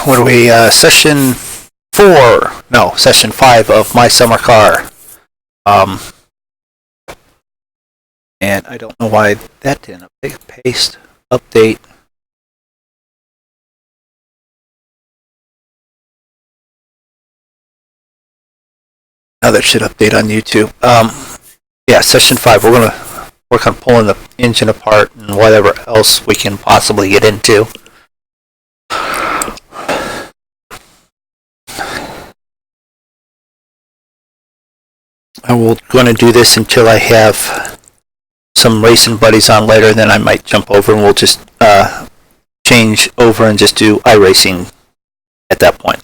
what are we, session 4, no, session 5 of My Summer Car. And I don't know why that didn't update. Paste, update. Now that should update on YouTube. Yeah, session 5, we're going to work on pulling the engine apart and whatever else we can possibly get into. I will going to do this until I have some racing buddies on later, then I might jump over and we'll just change over and just do iRacing at that point.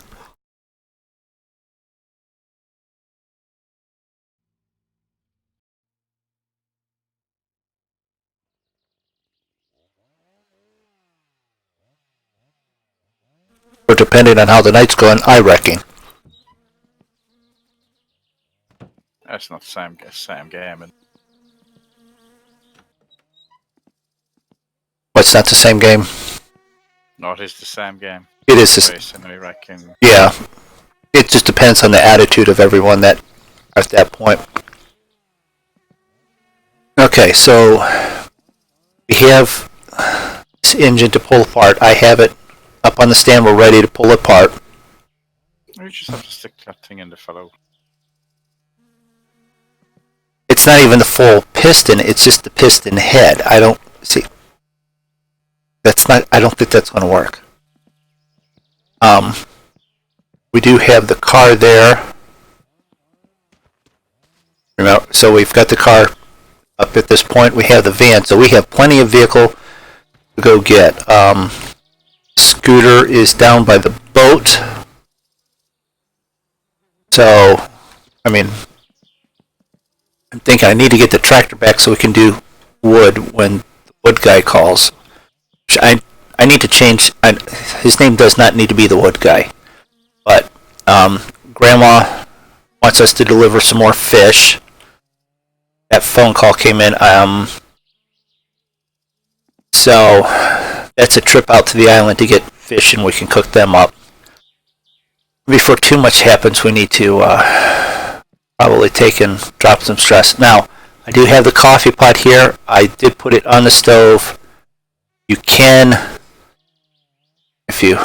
Or depending on how the night's going, iRacing. That's not the same game. And What's not the same game? no, it is the same game. It is the Racing, iRacing. Yeah. It just depends on the attitude of everyone that at that point. Okay, so we have this engine to pull apart. I have it up on the stand. We're ready to pull it apart. You just have to stick that thing in the fellow. It's not even the full piston. It's just the piston head. I don't see. That's not. I don't think that's going to work. We do have the car there. Remember, so we've got the car up at this point. We have the van, so we have plenty of vehicle to go get. Scooter is down by the boat. So, I mean, I'm thinking I need to get the tractor back so we can do wood when the wood guy calls. I need to change. His name does not need to be the wood guy, but Grandma wants us to deliver some more fish. That phone call came in. So that's a trip out to the island to get fish, and we can cook them up. Before too much happens, we need to probably take and drop some stress. Now, I do have the coffee pot here. I did put it on the stove. You can, if you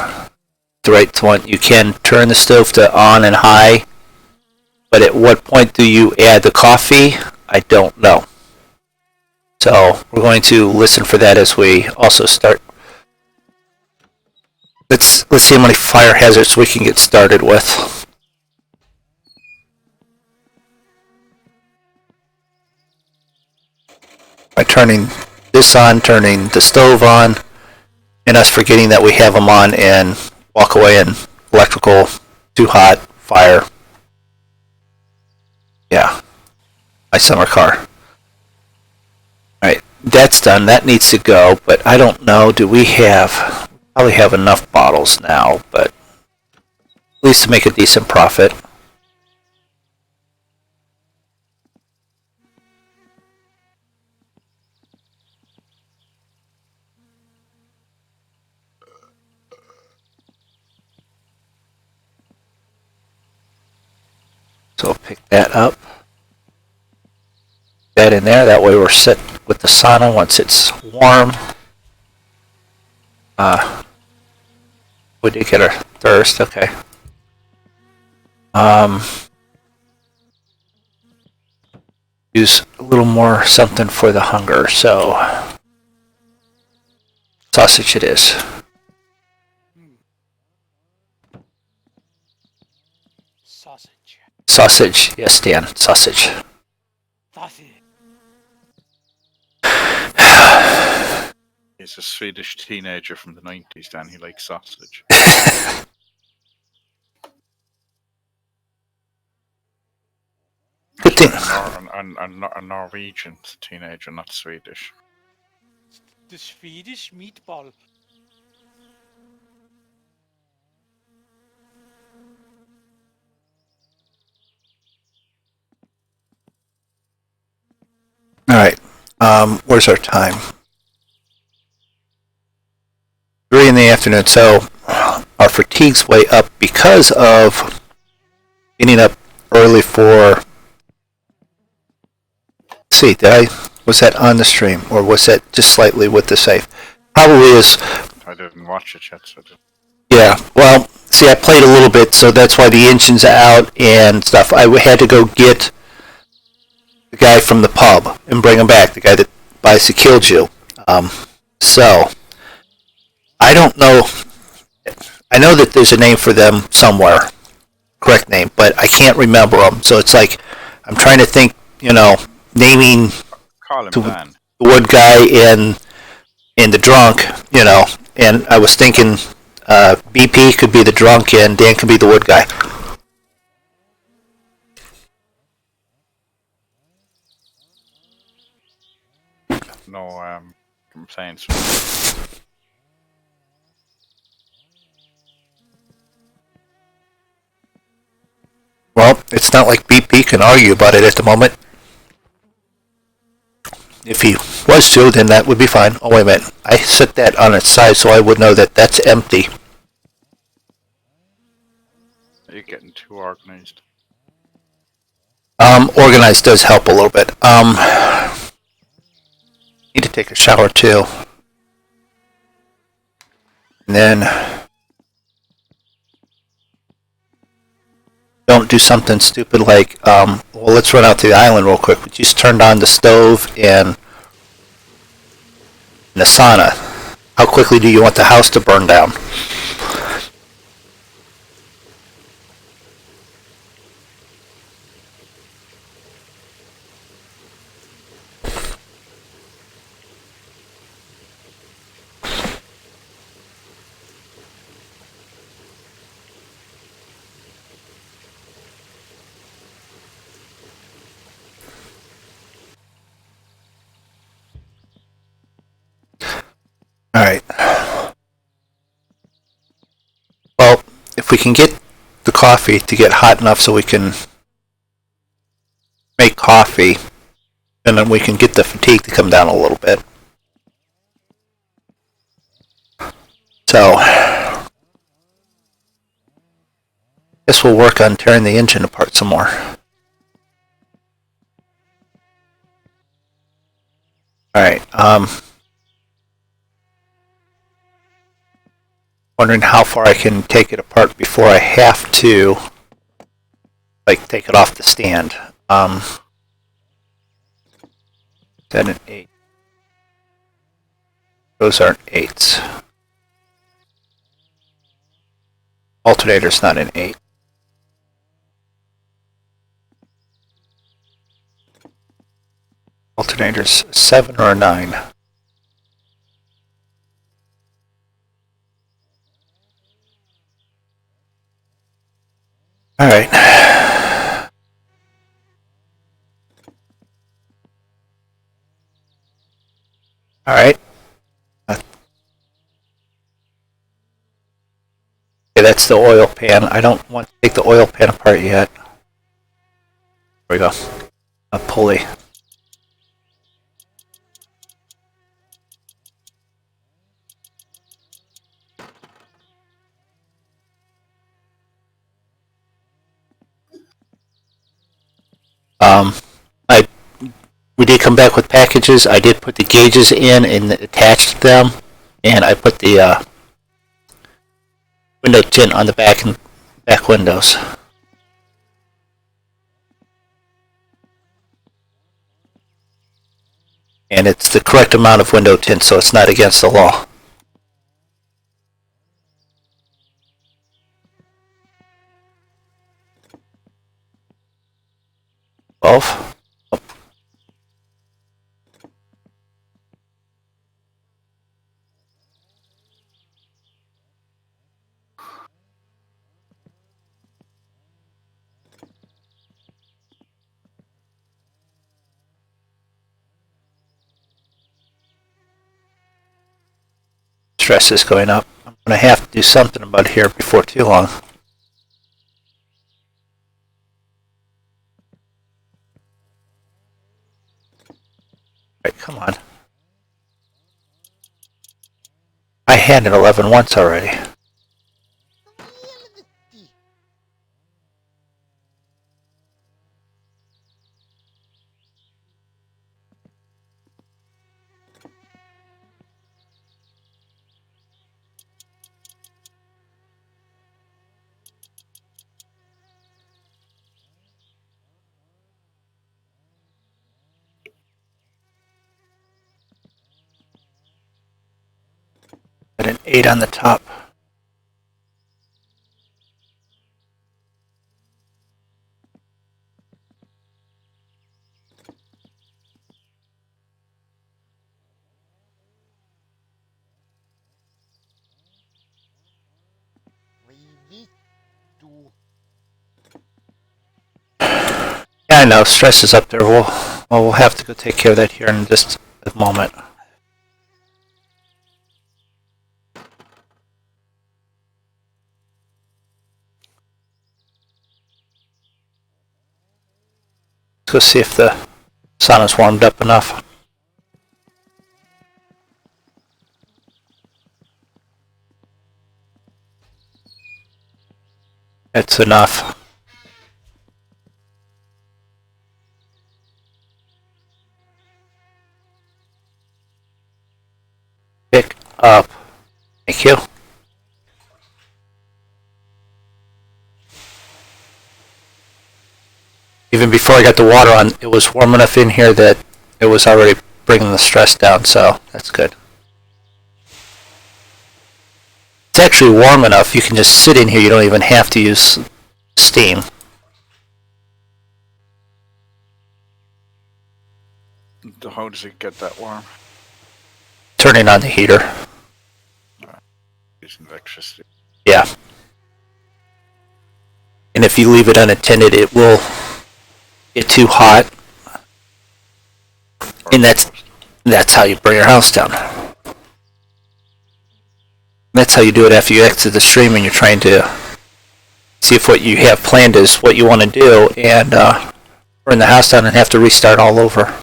the right one, you can turn the stove to on and high. But at what point do you add the coffee? I don't know. So we're going to listen for that as we also start. Let's see how many fire hazards we can get started with. By turning this on, turning the stove on, and us forgetting that we have them on and walk away and electrical, too hot, fire. Yeah. My summer car. Alright, that's done. That needs to go, but I don't know. Do we have... Probably have enough bottles now, but at least to make a decent profit. So I'll pick that up. That in there. That way we're set with the sauna once it's warm. We did get our thirst, okay. Use a little more something for the hunger, so sausage it is. Sausage. Sausage, yes, Dan, sausage. Sausage. He's a Swedish teenager from the 90s, Dan. He likes sausage. Good thing. A Norwegian teenager, not Swedish. The Swedish meatball. Alright, where's our time? 3 in the afternoon, so our fatigue's way up because of getting up early for. Let's see, was that on the stream or was that just slightly with the save? Probably is. I didn't watch it yet, so I didn't. Yeah, well, see, I played a little bit, so that's why the engine's out and stuff. I had to go get the guy from the pub and bring him back, the guy that buys the Killju. So, I don't know. I know that there's a name for them somewhere, correct name, but I can't remember them. So it's like, I'm trying to think, naming Call him the Dan. wood guy and the drunk, and I was thinking BP could be the drunk and Dan could be the wood guy. No complaints. Well, it's not like BP can argue about it at the moment. If he was to, then that would be fine. Oh, wait a minute. I set that on its side so I would know that that's empty. You're getting too organized. Organized does help a little bit. Need to take a shower too. And then don't do something stupid like, well, let's run out to the island real quick. We just turned on the stove and the sauna. How quickly do you want the house to burn down? Alright. Well, if we can get the coffee to get hot enough so we can make coffee, and then we can get the fatigue to come down a little bit. So, I guess we'll work on tearing the engine apart some more. Alright, wondering how far I can take it apart before I have to, like, take it off the stand. 10 and 8. Those aren't 8s. Alternator's not an 8. Alternator's 7 or a 9. Alright. Alright. Okay, that's the oil pan. I don't want to take the oil pan apart yet. There we go. A pulley. We did come back with packages. I did put the gauges in and attached them, and I put the window tint on the back windows. And it's the correct amount of window tint, so it's not against the law. Oh. Stress is going up. I'm going to have to do something about here before too long. Right, come on. I had an 11 once already. 8 on the top. Yeah, I know. Stress is up there. We'll have to go take care of that here in just a moment. Let's go see if the sauna's warmed up enough. It's enough. Pick up. Thank you. Even before I got the water on, it was warm enough in here that it was already bringing the stress down, so that's good. It's actually warm enough, you can just sit in here, you don't even have to use steam. How does it get that warm? Turning on the heater. Using electricity. Yeah. And if you leave it unattended, it will get too hot. And that's how you burn your house down. That's how you do it after you exit the stream and you're trying to see if what you have planned is what you want to do and burn the house down and have to restart all over.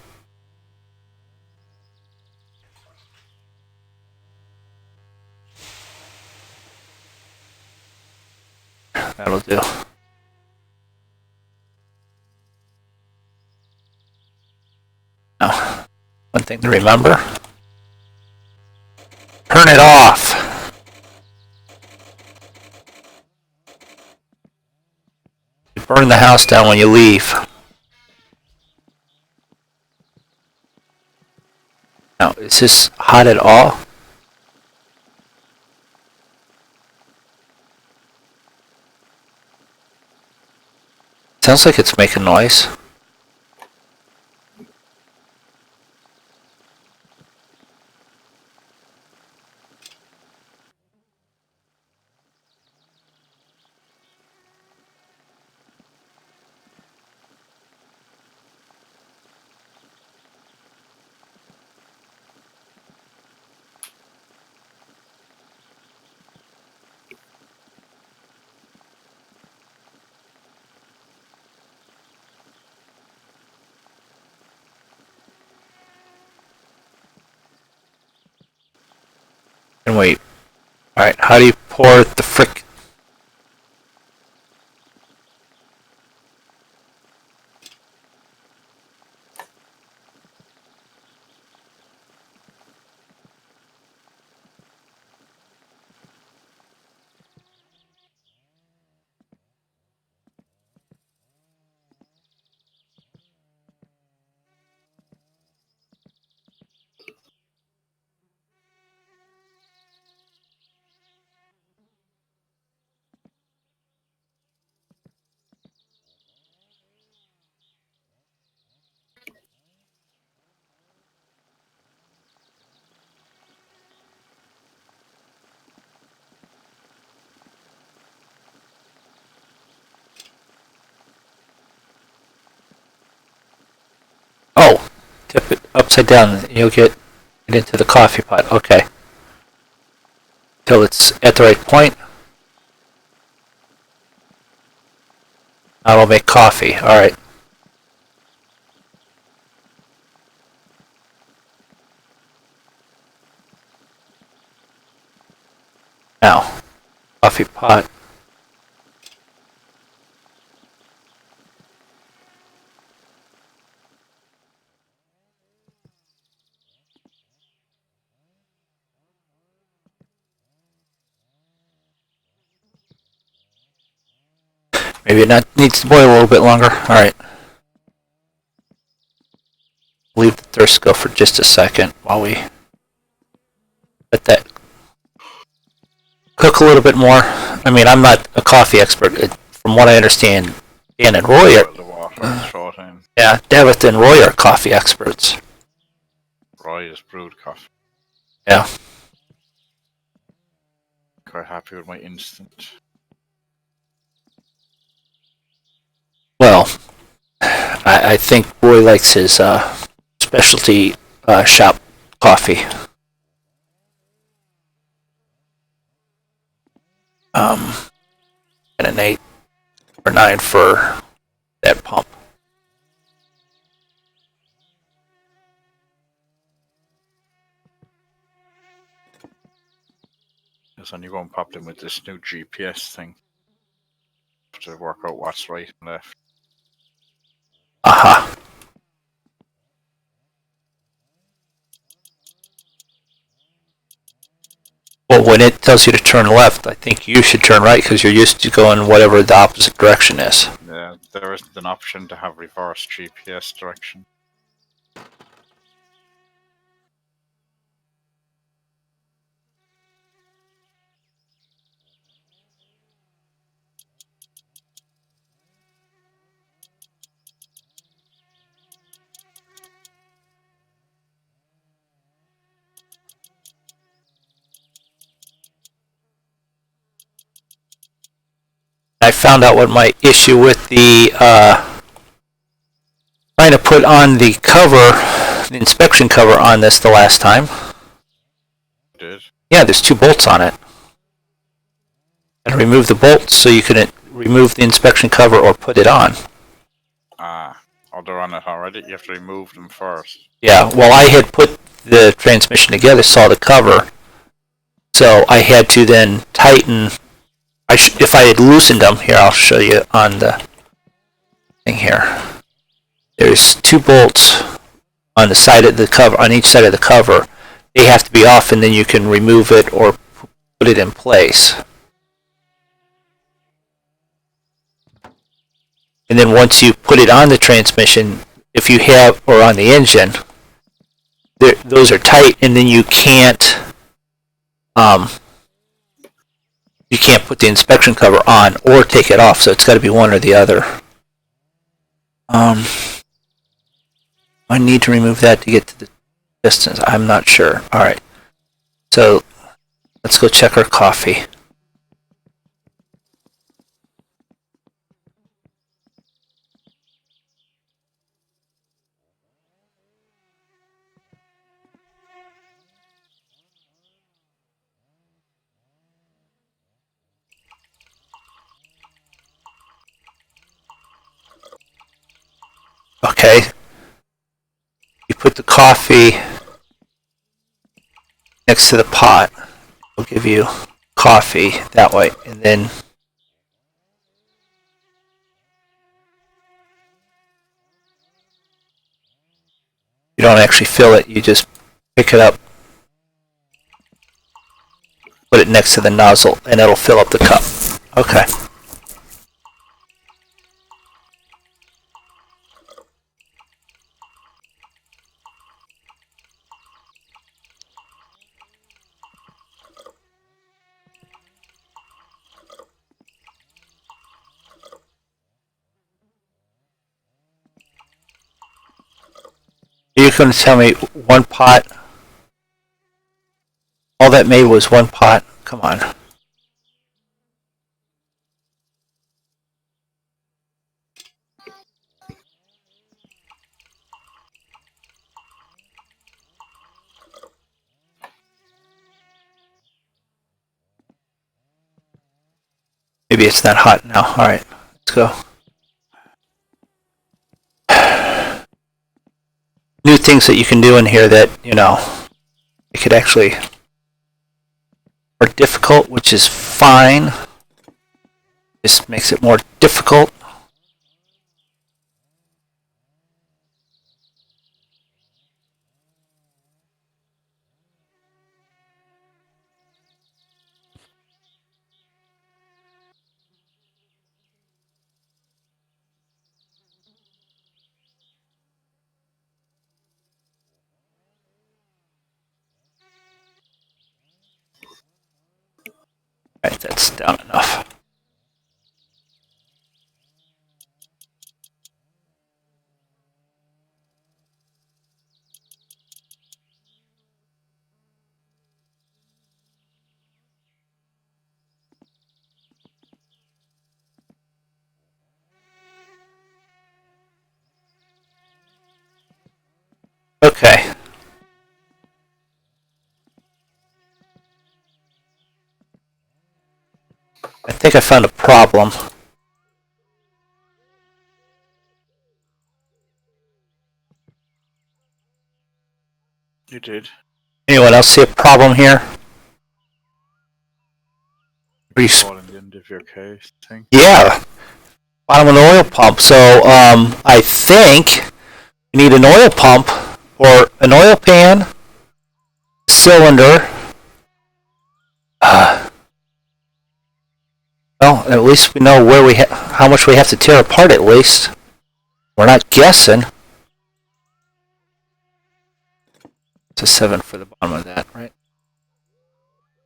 That'll do. Now, one thing to remember. Turn it off. You burn the house down when you leave. Now, is this hot at all? Sounds like it's making noise. And wait. Alright, how do you pour the frick? Oh, tip it upside down and you'll get it into the coffee pot. Okay. Till it's at the right point. That'll make coffee. Alright. Now, coffee pot. Maybe it needs to boil a little bit longer. Alright. Leave the thirst go for just a second while we let that cook a little bit more. I mean, I'm not a coffee expert. From what I understand, Dan and Roy are, Boil the water and throw it in. yeah, David and Roy are coffee experts. Roy is brewed coffee. Yeah. Quite happy with my instant. Well, I think Roy likes his specialty shop coffee. And an 8 or 9 for that pump. Because then you go and pop them with this new GPS thing to work out what's right and left. Aha. Well, when it tells you to turn left, I think you should turn right because you're used to going whatever the opposite direction is. Yeah, there isn't an option to have reverse GPS direction. I found out what my issue with the trying to put on the cover, the inspection cover on this the last time. Did? Yeah, there's 2 bolts on it. And remove the bolts so you can remove the inspection cover or put it on. Ah, oh, they're on it already. You have to remove them first. Yeah, well, I had put the transmission together, saw the cover, so I had to then tighten. If I had loosened them, here I'll show you on the thing here. There's 2 bolts on the side of the cover, on each side of the cover. They have to be off, and then you can remove it or put it in place. And then once you put it on the transmission, if you have, or on the engine, those are tight, and then you can't put the inspection cover on or take it off, so it's got to be one or the other. I need to remove that to get to the distance. I'm not sure. All right, so let's go check our coffee. Okay, you put the coffee next to the pot. We'll give you coffee that way, and then you don't actually fill it, you just pick it up, put it next to the nozzle, and it'll fill up the cup. Okay. You're going to tell me one pot? All that made was one pot? Come on. Maybe it's not hot now. Alright, let's go. New things that you can do in here that, it could actually are difficult, which is fine. Just makes it more difficult. Right, that's down enough. Okay. I think I found a problem. You did. Anyone else see a problem here? Res- Falling the end of your case thing. Yeah, bottom of the oil pump. So I think you need an oil pump or an oil pan, cylinder. Well, at least we know where how much we have to tear apart. At least we're not guessing. It's a 7 for the bottom of that, right?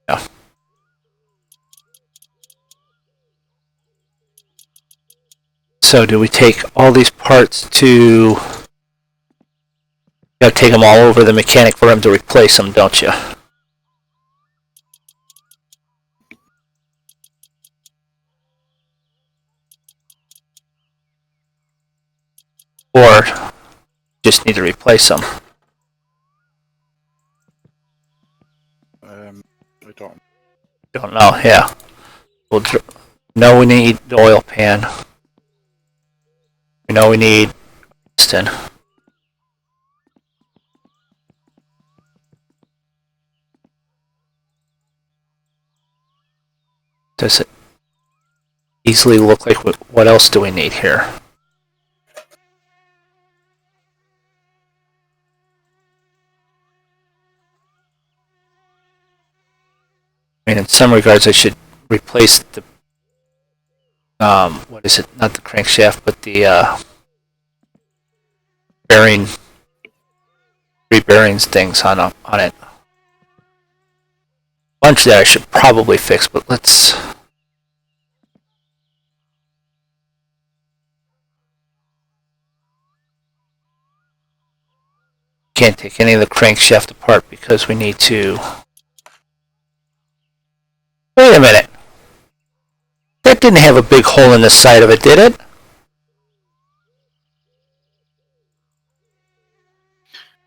Yeah. So do we take all these parts to... You gotta take them all over the mechanic for him to replace them, don't you? Or just need to replace them? I Don't know, yeah. We'll know we need the oil pan. We know we need piston. Does it easily look like what else do we need here? I mean, in some regards, I should replace the what is it? Not the crankshaft, but the bearing, three bearings things on it. Bunch that I should probably fix, but let's. Can't take any of the crankshaft apart because we need to. Wait a minute. That didn't have a big hole in the side of it, did it?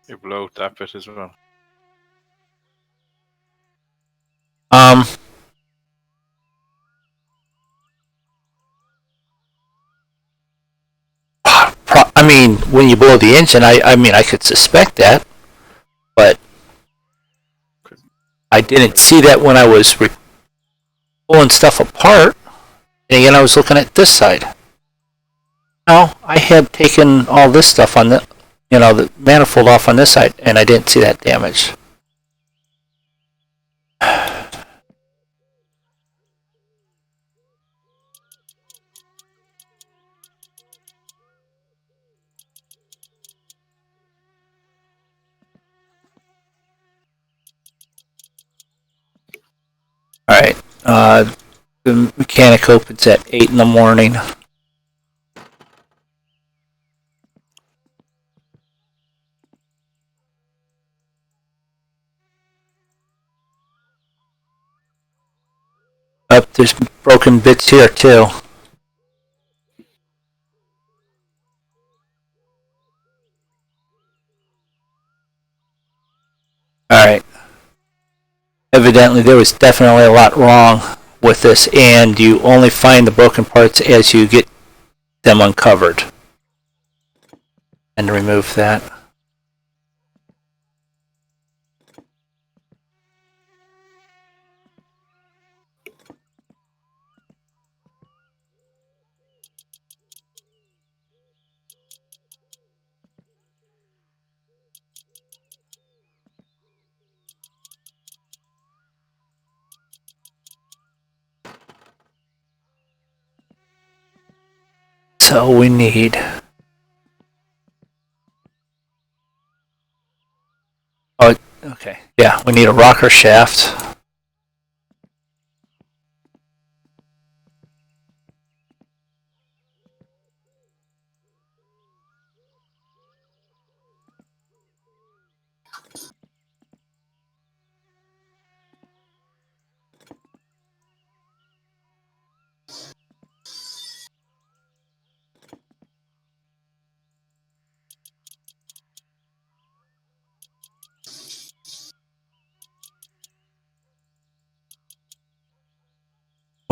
You blow out that bit as well. I mean, when you blow the engine, I mean, I could suspect that, but I didn't see that when I was pulling stuff apart. And again, I was looking at this side. No, I had taken all this stuff on the, the manifold off on this side, and I didn't see that damage. All right. The mechanic opens at 8 in the morning. There's broken bits here too. Alright. Evidently there was definitely a lot wrong with this, and you only find the broken parts as you get them uncovered. And remove that. So we need... Oh, okay. Yeah, we need a rocker shaft.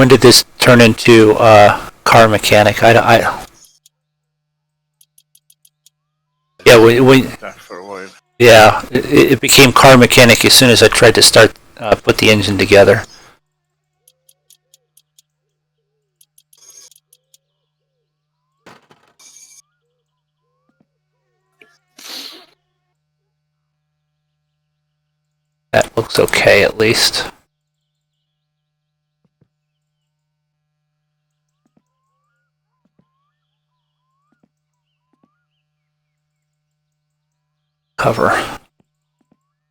When did this turn into car mechanic? Yeah, That for a while. yeah, it became car mechanic as soon as I tried to start put the engine together. That looks okay at least. Cover.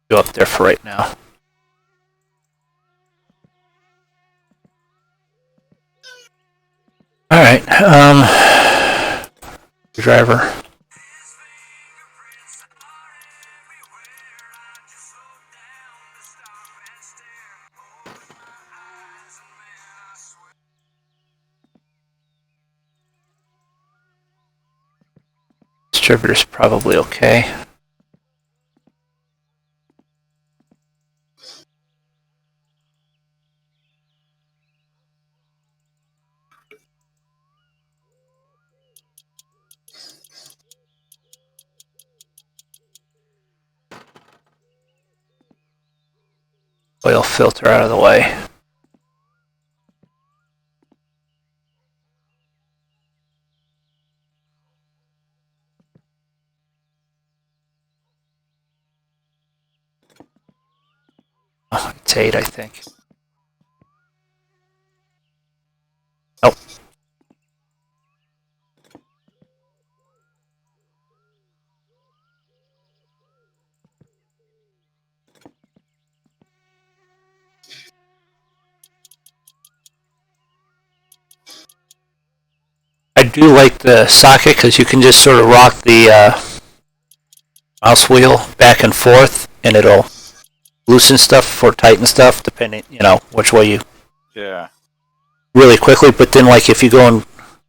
Go up there for right now. All right. Driver. Distributor's probably okay. Oil filter out of the way. Oh, it's 8, I think. Nope. I do like the socket because you can just sort of rock the mouse wheel back and forth, and it'll loosen stuff or tighten stuff depending, which way you Yeah. really quickly. But then, like if you go and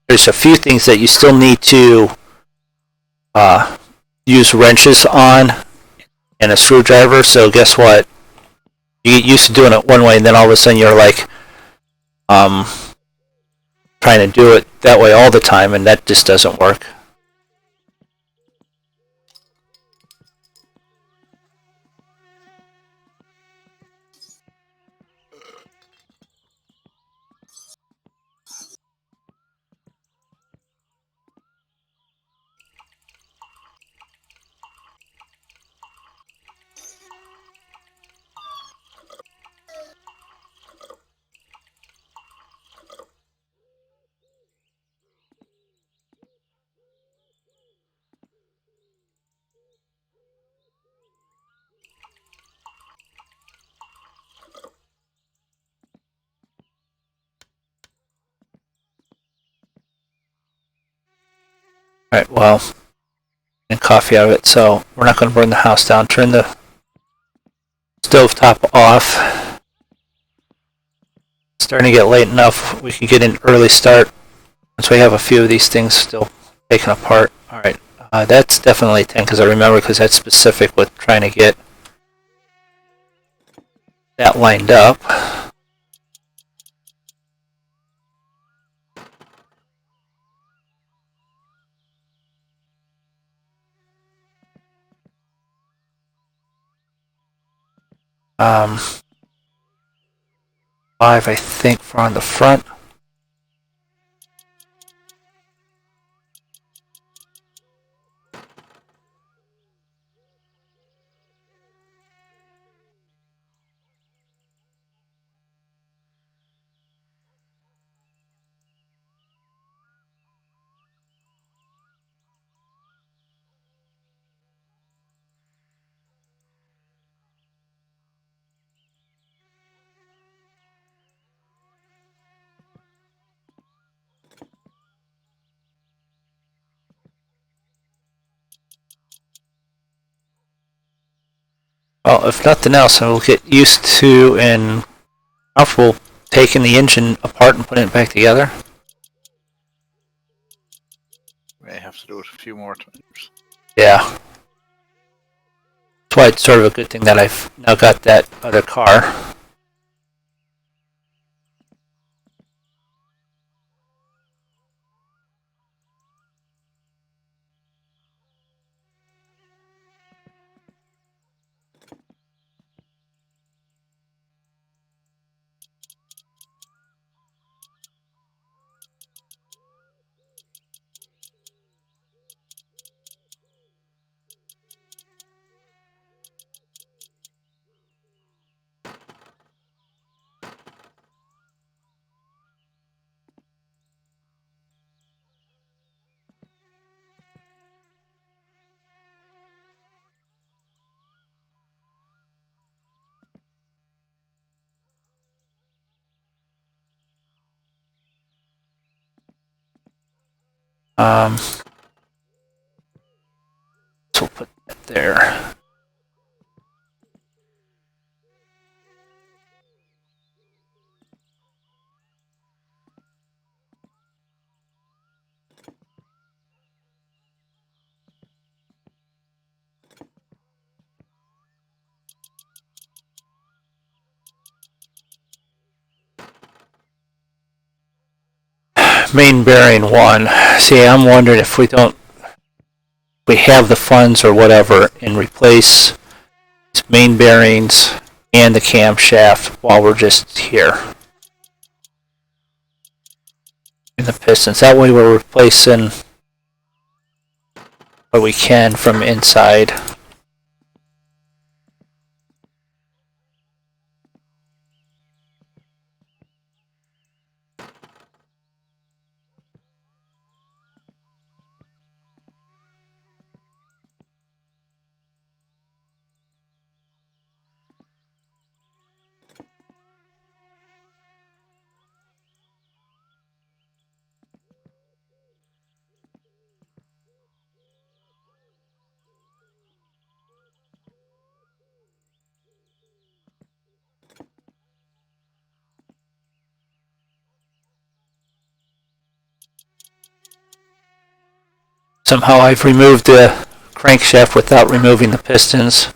there's a few things that you still need to use wrenches on and a screwdriver. So guess what? You get used to doing it one way, and then all of a sudden you're like trying to do it that way all the time, and that just doesn't work. All right, well, and coffee out of it, so we're not going to burn the house down. Turn the stovetop off. It's starting to get late enough. We can get an early start once we have a few of these things still taken apart. All right, that's definitely 10 because I remember because that's specific with trying to get that lined up. 5, I think, for on the front. Well, if nothing else, we'll get used to and comfortable taking the engine apart and putting it back together. May have to do it a few more times. Yeah. That's why it's sort of a good thing that I've now got that other car. So we'll put that there. Main bearing 1. See, I'm wondering if we have the funds or whatever and replace main bearings and the camshaft while we're just here. In the pistons. That way we're replacing what we can from inside. Somehow I've removed the crankshaft without removing the pistons.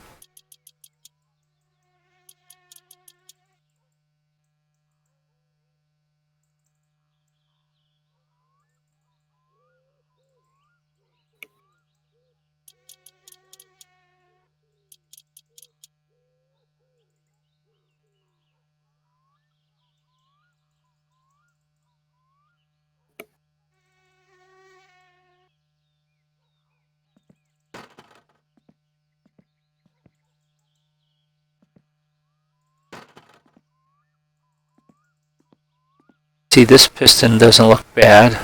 See, this piston doesn't look bad.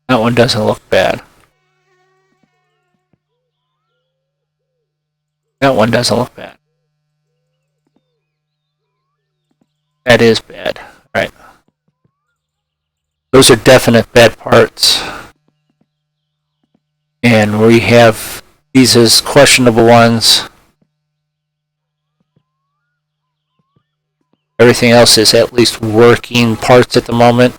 That one doesn't look bad. That one doesn't look bad. That is bad. Right. Those are definite bad parts. And we have these as questionable ones. Everything else is at least working parts at the moment.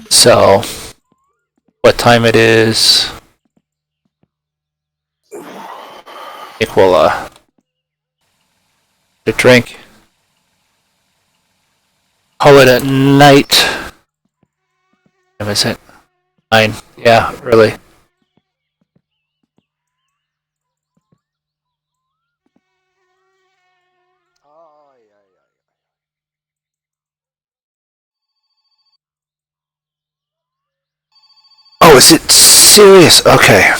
So, what time it is? I think we'll a drink. Call it at night. What is it? 9. Yeah, early. Oh, is it serious? Okay.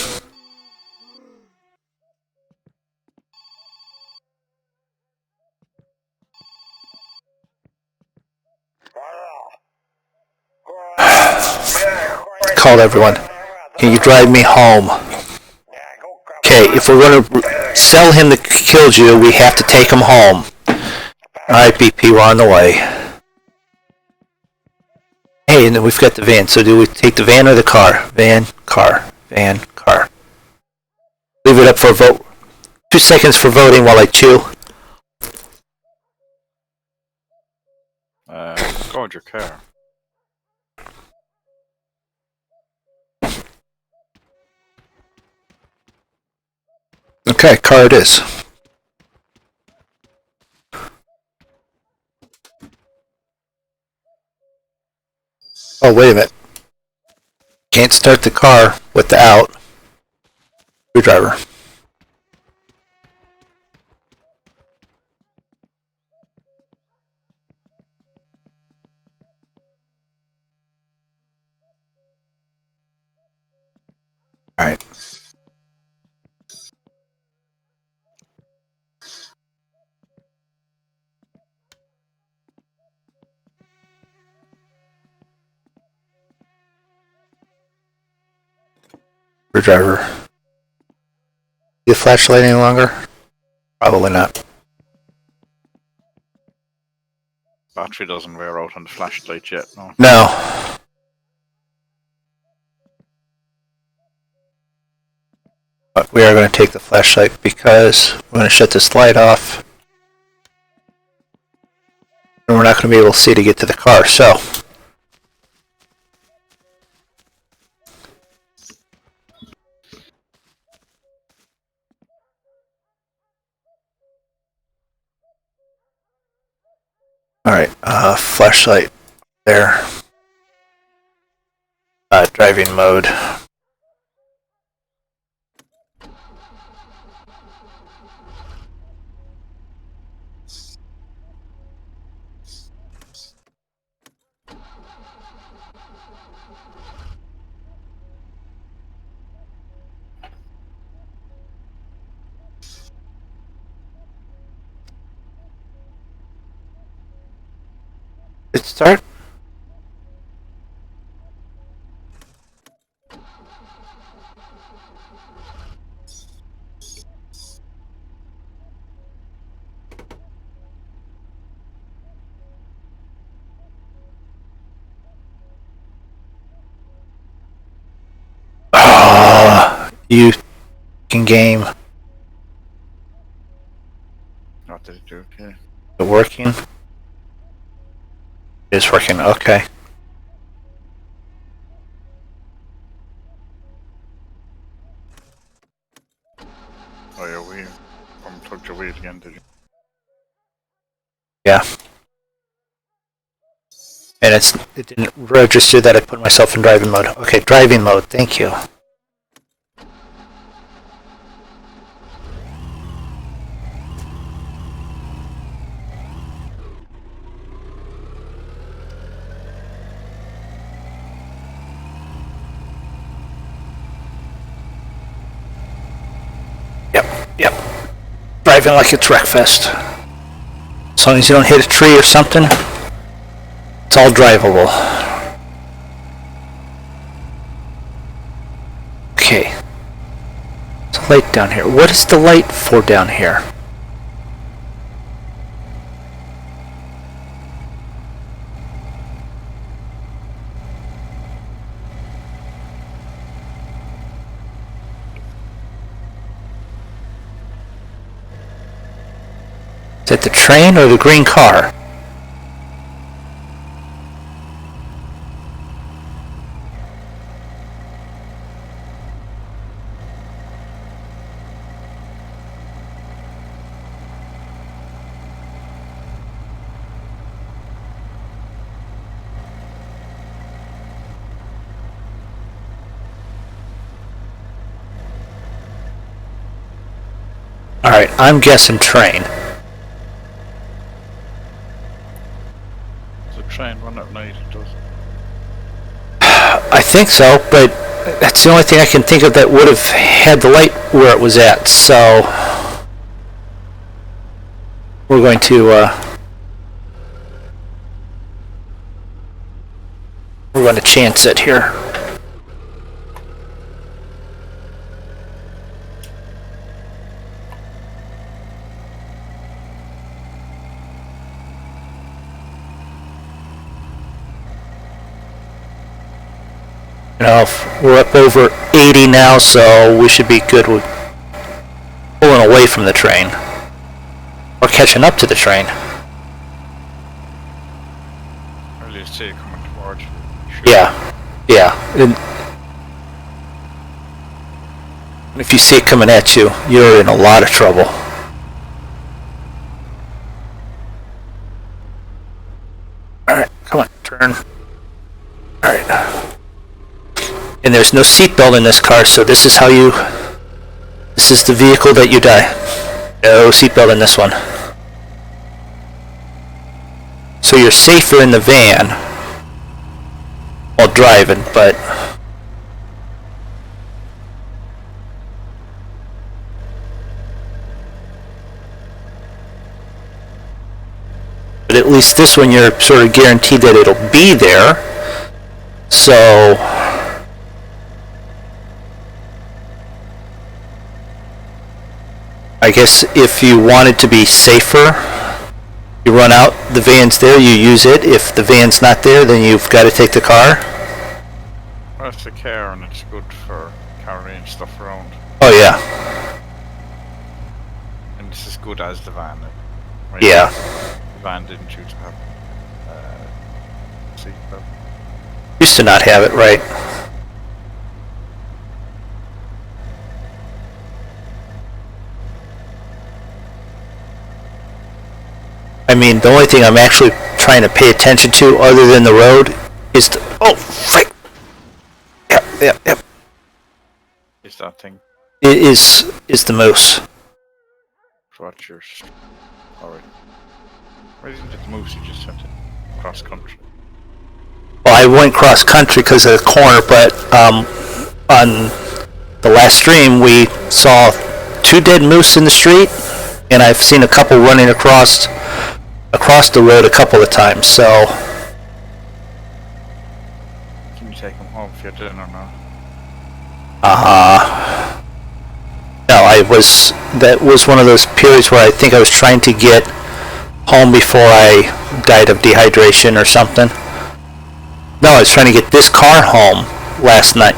Called everyone. Can you drive me home? Okay, if we're going to sell him that killed you, we have to take him home. Alright, BP, we're on the way. Hey, and then we've got the van. So do we take the van or the car? Van, car, van, car. Leave it up for a vote. 2 seconds for voting while I chew. Go with your car. Okay, car it is. Oh, wait a minute. Can't start the car without screwdriver. Alright. Screwdriver. See the flashlight any longer? Probably not. Battery doesn't wear out on the flashlight yet, no. No. But we are going to take the flashlight because we're going to shut this light off. And we're not going to be able to see to get to the car, so. Alright, flashlight there. Driving mode. It start? You can game. What did it do? Yeah. It working? It is working, okay. Oh yeah, we unplugged your wheel again, did you? Yeah. And it didn't register that I put myself in driving mode. Okay, driving mode, thank you. Yep. Driving like it's Wreckfest. As long as you don't hit a tree or something, it's all drivable. Okay. There's a light down here. What is the light for down here? Is that the train or the green car? Alright, I'm guessing train. Does the train run at night? It does. I think so, but that's the only thing I can think of that would have had the light where it was at, so we're going to chance it here. You know, we're up over 80 now, so we should be good with pulling away from the train. Or catching up to the train. Early to see it coming towards you. Sure. Yeah. And if you see it coming at you, you're in a lot of trouble. Alright, come on, turn. Alright. And there's no seatbelt in this car, so this is the vehicle that you die. No seatbelt in this one. So you're safer in the van while driving, but at least this one you're sort of guaranteed that it'll be there. So I guess if you wanted to be safer, you run out, the van's there, you use it. If the van's not there, then you've got to take the car. Well, it's a car and it's good for carrying stuff around. Oh yeah, And it's as good as the van. Right? yeah. The van didn't choose to have seatbelt. Used to not have it, right? I mean, the only thing I'm actually trying to pay attention to, other than the road, is the... Oh, frick! Yep. Is that thing? It is the moose. Watch yours. Alright. Why didn't it moose? You just sent it cross country. Well, I went cross country because of the corner, but on the last stream we saw 2 dead moose in the street, and I've seen a couple running across the road a couple of times. So Can you take them home if you're dinner or not? no, that was one of those periods where I think I was trying to get home before I died of dehydration or something. No, I was trying to get this car home last night,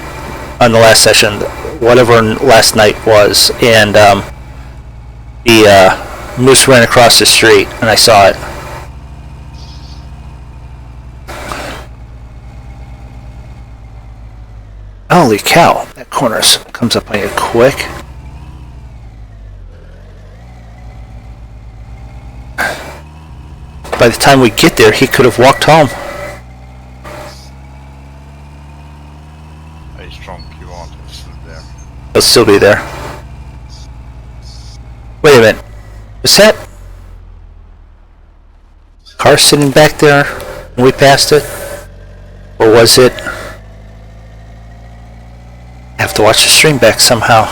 on the last session, whatever last night was, and the moose ran across the street, and I saw it. Holy cow, that corner comes up on you quick. By the time we get there, he could have walked home. He's drunk, you want it still there. He'll still be there. Wait a minute. Was that car sitting back there when we passed it? Or was it... I have to watch the stream back somehow.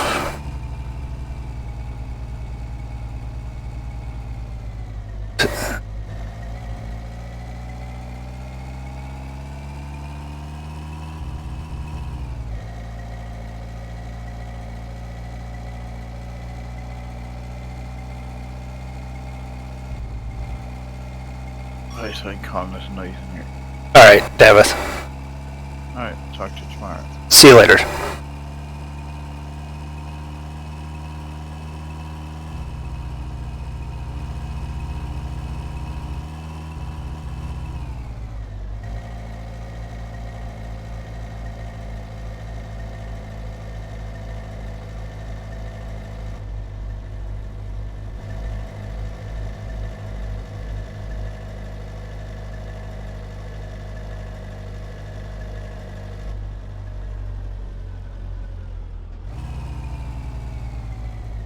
Right, so I can call it a night in here. Alright, Davith. Alright, talk to you tomorrow. See you later.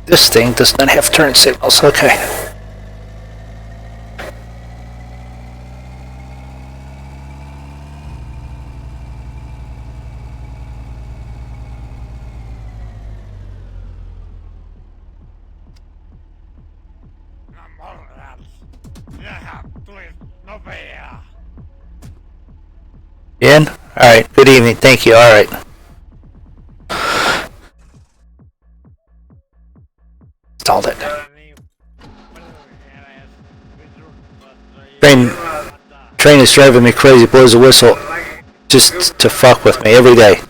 This thing does not have turn signals, okay. In? Alright, good evening, thank you, alright. Installed it. Train is driving me crazy, blows a whistle just to fuck with me every day.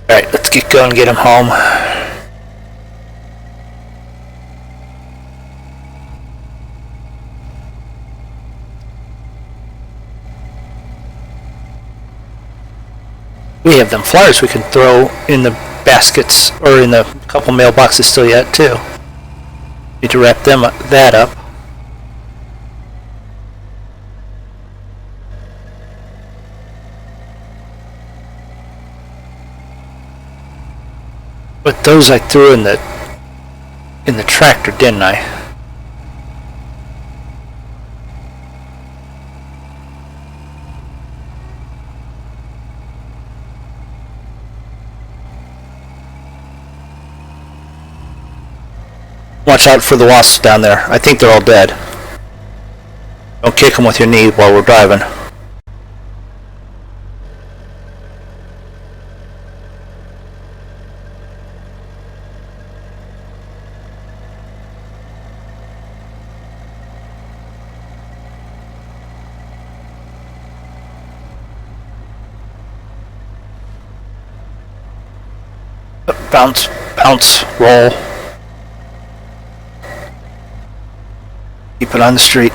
Alright, let's get going and get him home. We have them flyers we can throw in the baskets, or in the couple mailboxes still yet, too. Need to wrap that up. But those I threw in the tractor, didn't I? Watch out for the wasps down there. I think they're all dead. Don't kick them with your knee while we're driving. Bounce, bounce, roll. Keep it on the street.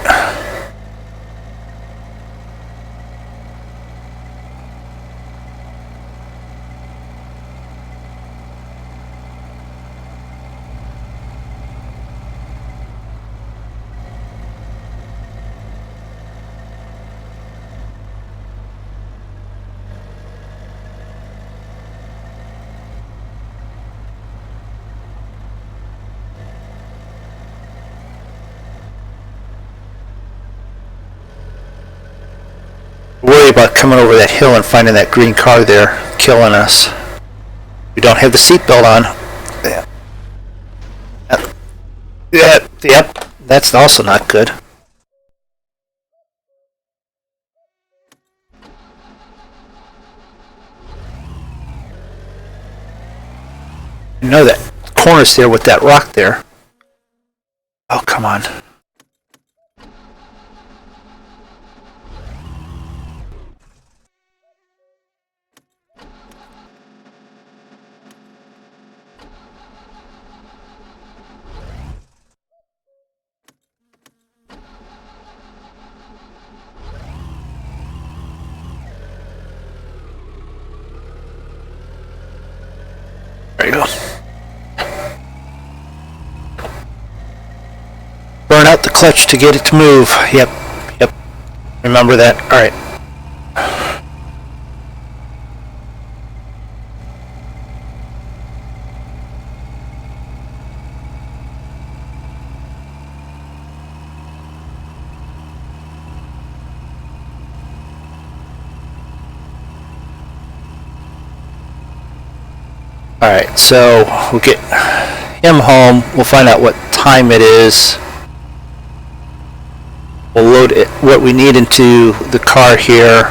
Worry about coming over that hill and finding that green car there killing us. We don't have the seatbelt on. Yep. That's also not good. You know that corner's there with that rock there. Oh, come on. There you go. Burn out the clutch to get it to move. Yep. Remember that. Alright. Alright, so we'll get him home. We'll find out what time it is. We'll load it, what we need into the car here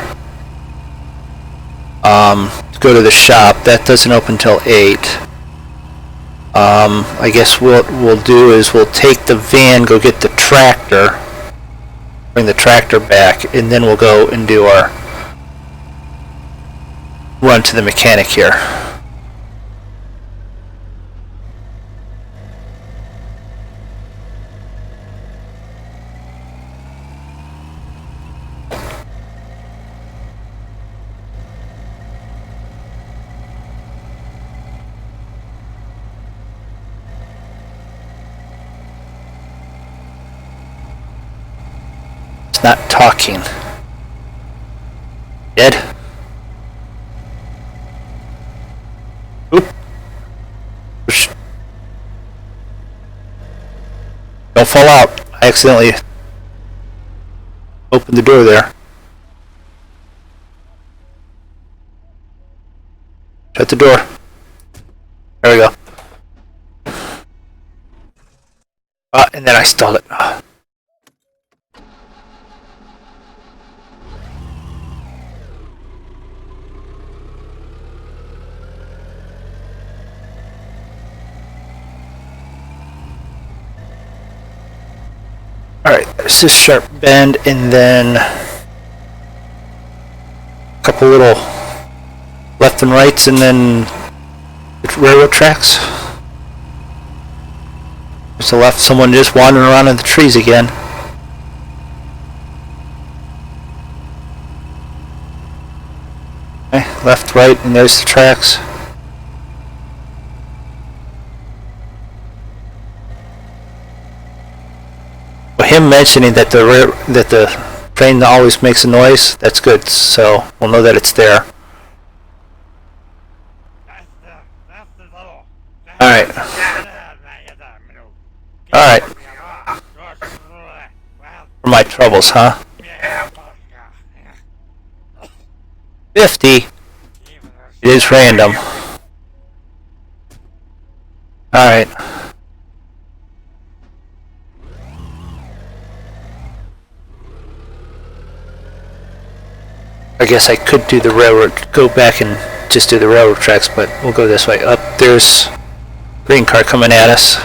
to go to the shop. That doesn't open till 8. I guess what we'll do is we'll take the van, go get the tractor, bring the tractor back, and then we'll go and do our run to the mechanic here. Not talking. Dead? Oop. Don't fall out. I accidentally opened the door there. Shut the door. There we go. And then I stalled it. Alright, there's this sharp bend and then a couple little left and rights and then railroad tracks. There's the left, someone just wandering around in the trees again. Okay, left, right, and there's the tracks. Him mentioning that the train always makes a noise, that's good, so we'll know that it's there. Alright. Alright. For my troubles, huh? 50. It is random. Alright. guess I could do the railroad, go back and just do the railroad tracks, but we'll go this way. Up there's green car coming at us.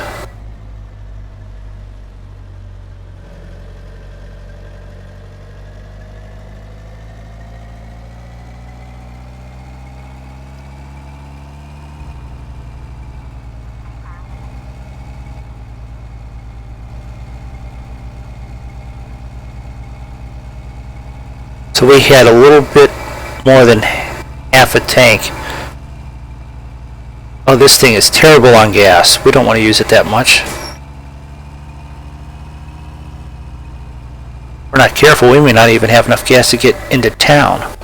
So we had a little bit more than half a tank. Oh, this thing is terrible on gas. We don't want to use it that much. If we're not careful, we may not even have enough gas to get into town.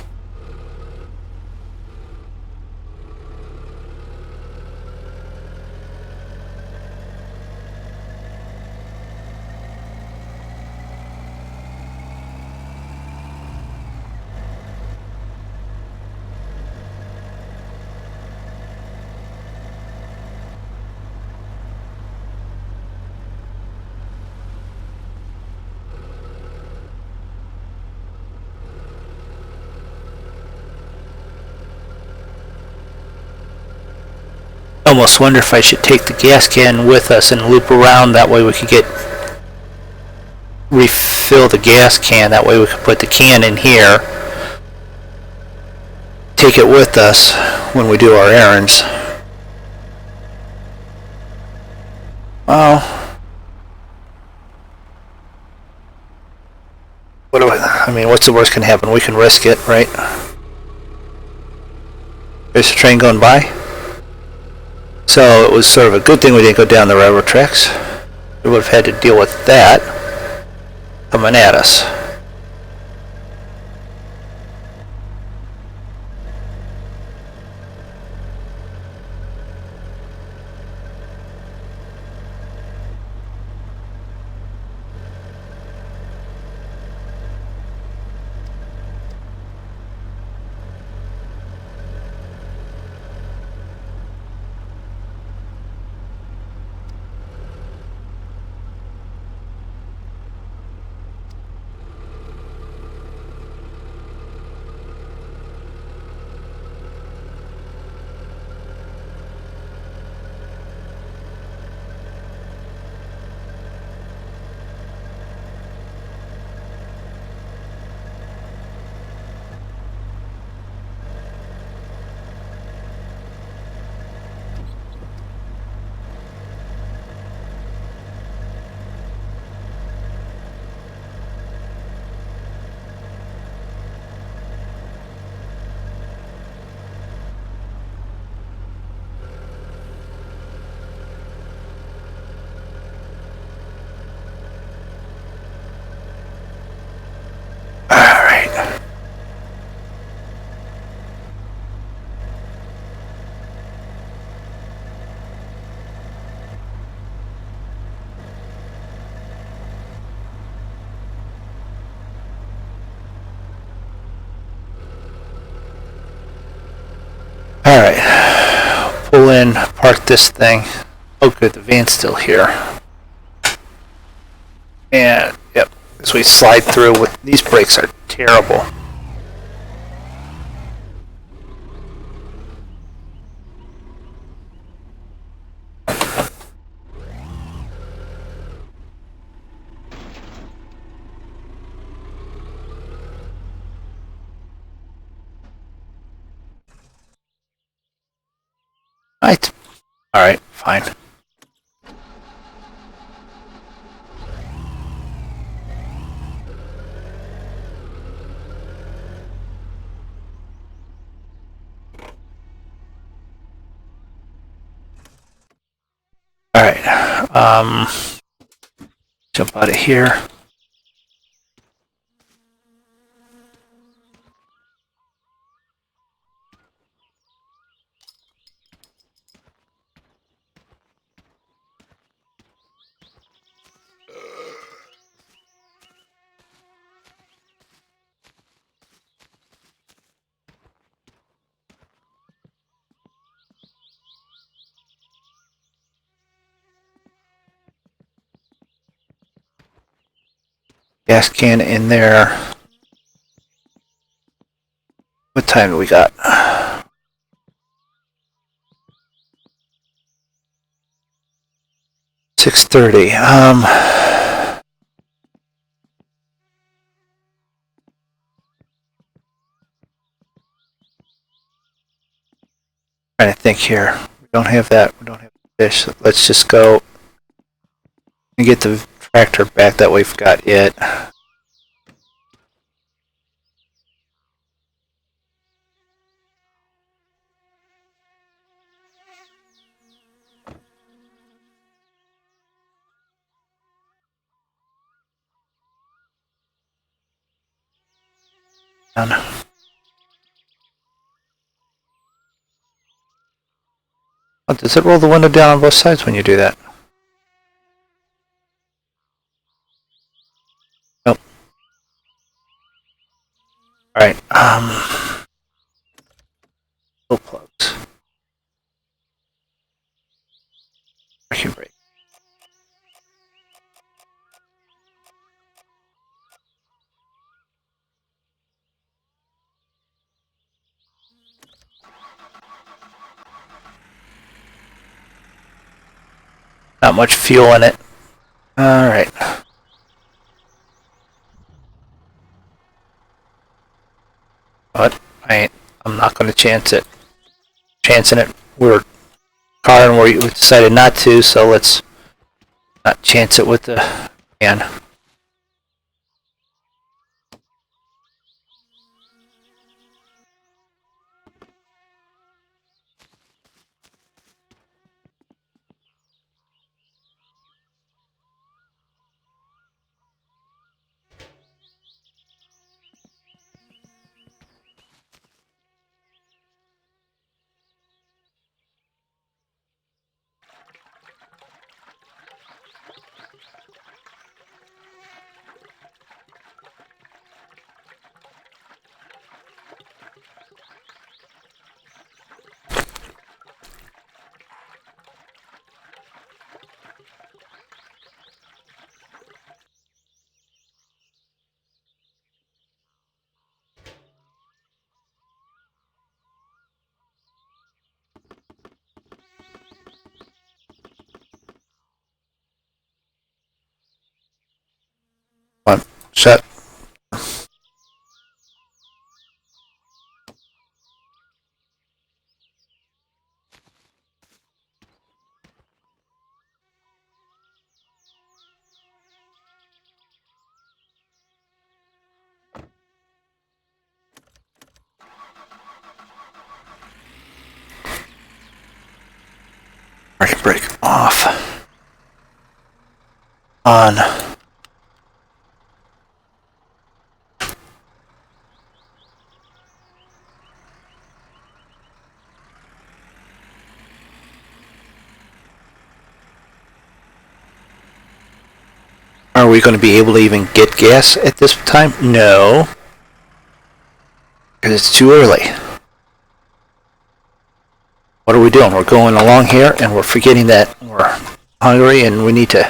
Almost wonder if I should take the gas can with us and loop around. That way we could refill the gas can. That way we could put the can in here, take it with us when we do our errands. Well, I mean, what's the worst can happen? We can risk it, right? There's a train going by. So it was sort of a good thing we didn't go down the railroad tracks. We would have had to deal with that coming at us. Alright, pull in, park this thing. Oh good, the van's still here. And, yep, as we slide through with, these brakes are terrible. Right. Alright, fine. Alright, jump out of here. Gas can in there. What time do we got? 6:30. Trying to think here. We don't have that. We don't have fish. Let's just go and get the tractor back. That way we've got it. Down. Oh, does it roll the window down on both sides when you do that? Nope. Alright, full plugs. Parking brake. Not much fuel in it. Alright. But I'm not going to chance it. Chancing it. We're car and we decided not to, so let's not chance it with the can. One, set. Parking brake off. On. Are we going to be able to even get gas at this time? No. Because it's too early. What are we doing? We're going along here and we're forgetting that we're hungry and we need to...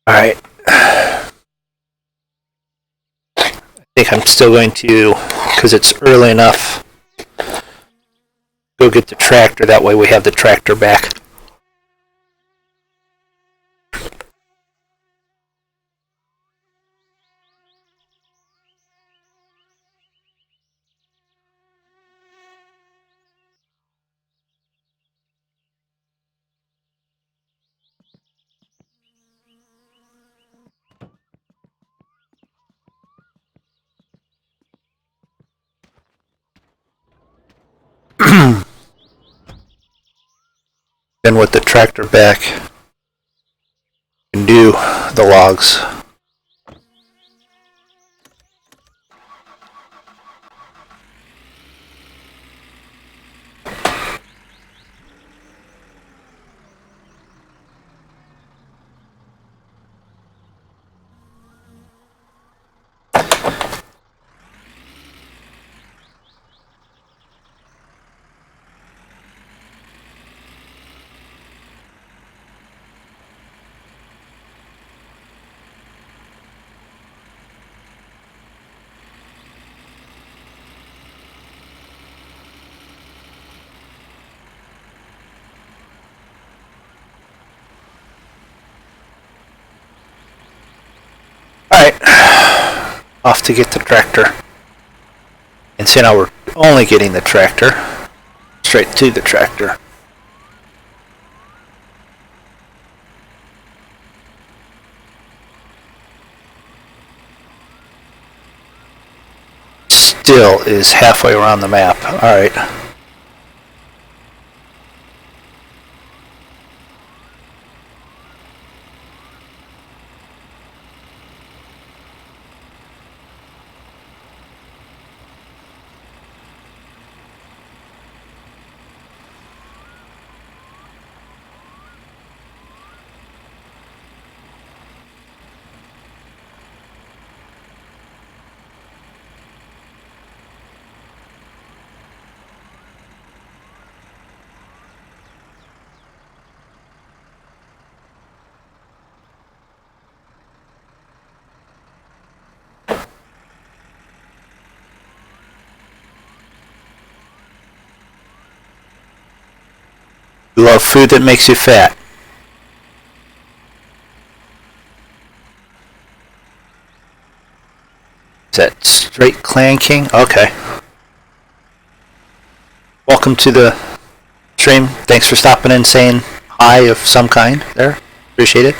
Alright. I think I'm still going to, because it's early enough, go get the tractor. That way we have the tractor back. Then with the tractor back, can do the logs. Alright, off to get the tractor. And so now we're only getting the tractor, straight to the tractor. Still is halfway around the map. Alright. You love food that makes you fat. Is that straight Clan King? Okay. Welcome to the stream. Thanks for stopping in, saying hi of some kind there. Appreciate it.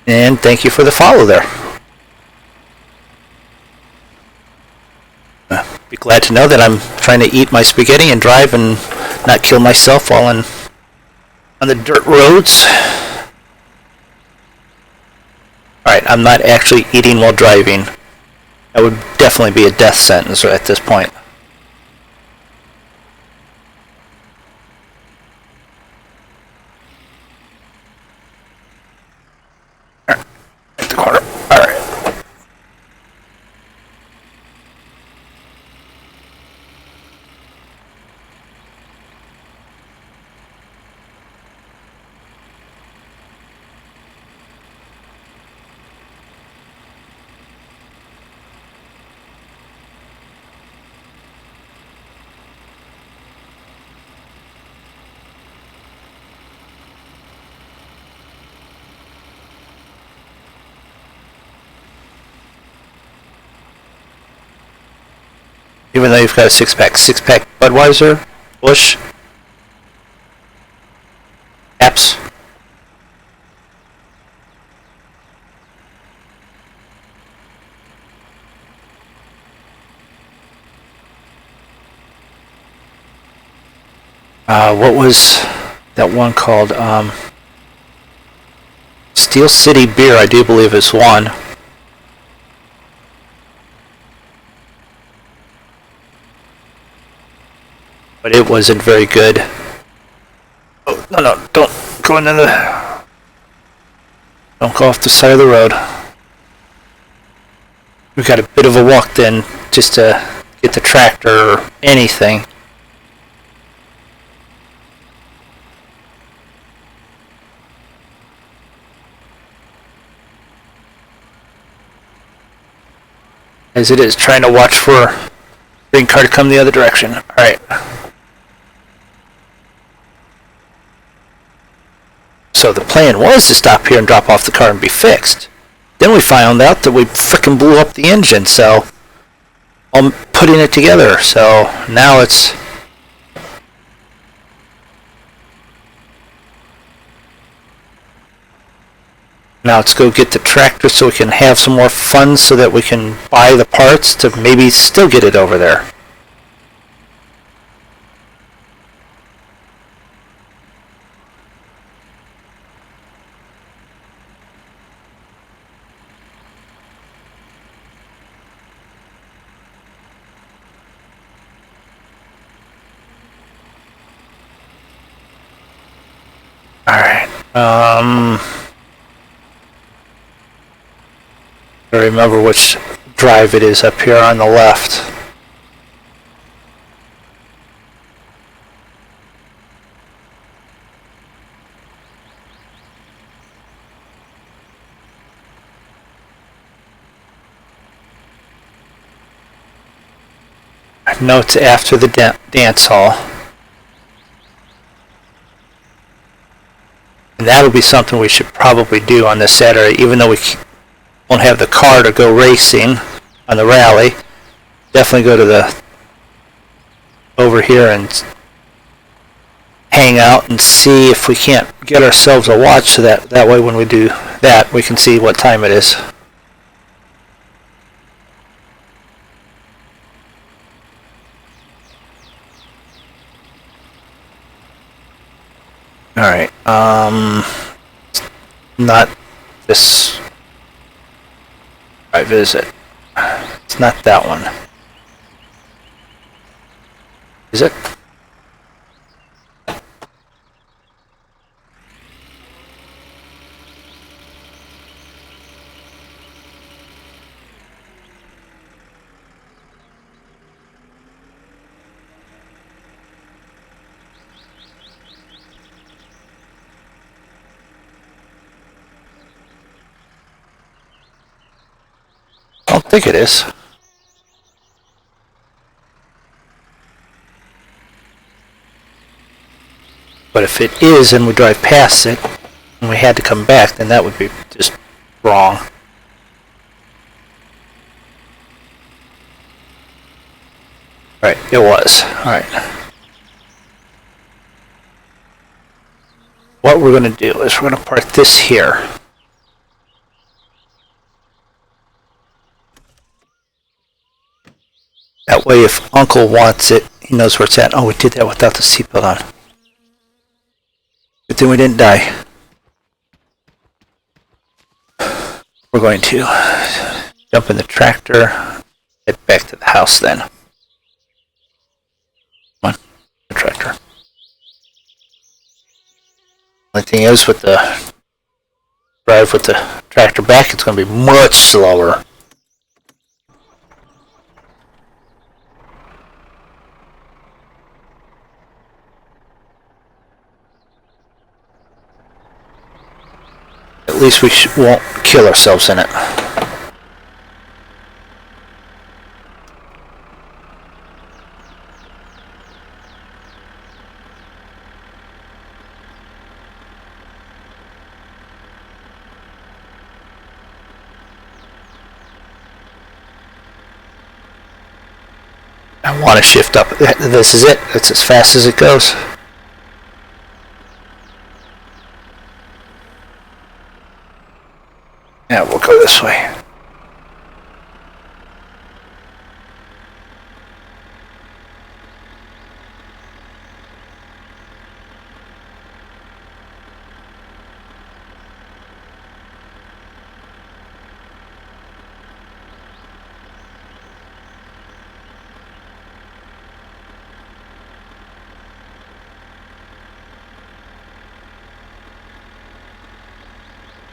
And thank you for the follow there. Be glad to know that I'm trying to eat my spaghetti and drive and not kill myself while on the dirt roads. Alright, I'm not actually eating while driving. That would definitely be a death sentence at this point. At the corner. Alright. Even though you've got a six-pack Budweiser, Busch, Apps. What was that one called? Steel City Beer, I do believe is one. But it wasn't very good. Oh, no, don't go into the... Don't go off the side of the road. we've got a bit of a walk then just to get the tractor or anything. As it is, trying to watch for green car to come the other direction. Alright. So the plan was to stop here and drop off the car and be fixed. Then we found out that we frickin' blew up the engine, so I'm putting it together. So now it's go get the tractor so we can have some more funds so that we can buy the parts to maybe still get it over there. Alright, I remember which drive it is up here on the left. I know it's after the dance hall. And that'll be something we should probably do on this Saturday, even though we won't have the car to go racing on the rally. Definitely go to the over here and hang out and see if we can't get ourselves a watch so that way when we do that we can see what time it is. Alright, not this drive, is it? It's not that one. Is it? I don't think it is. But if it is and we drive past it and we had to come back, then that would be just wrong. Alright, it was. Alright. What we're going to do is we're going to park this here. That way if Uncle wants it, he knows where it's at. Oh, we did that without the seatbelt on. Good thing we didn't die. We're going to jump in the tractor, head back to the house then. Come on, the tractor. Only thing is with the drive with the tractor back, it's going to be much slower. At least we won't kill ourselves in it. I want to shift up. This is it. It's as fast as it goes. Yeah, we'll go this way.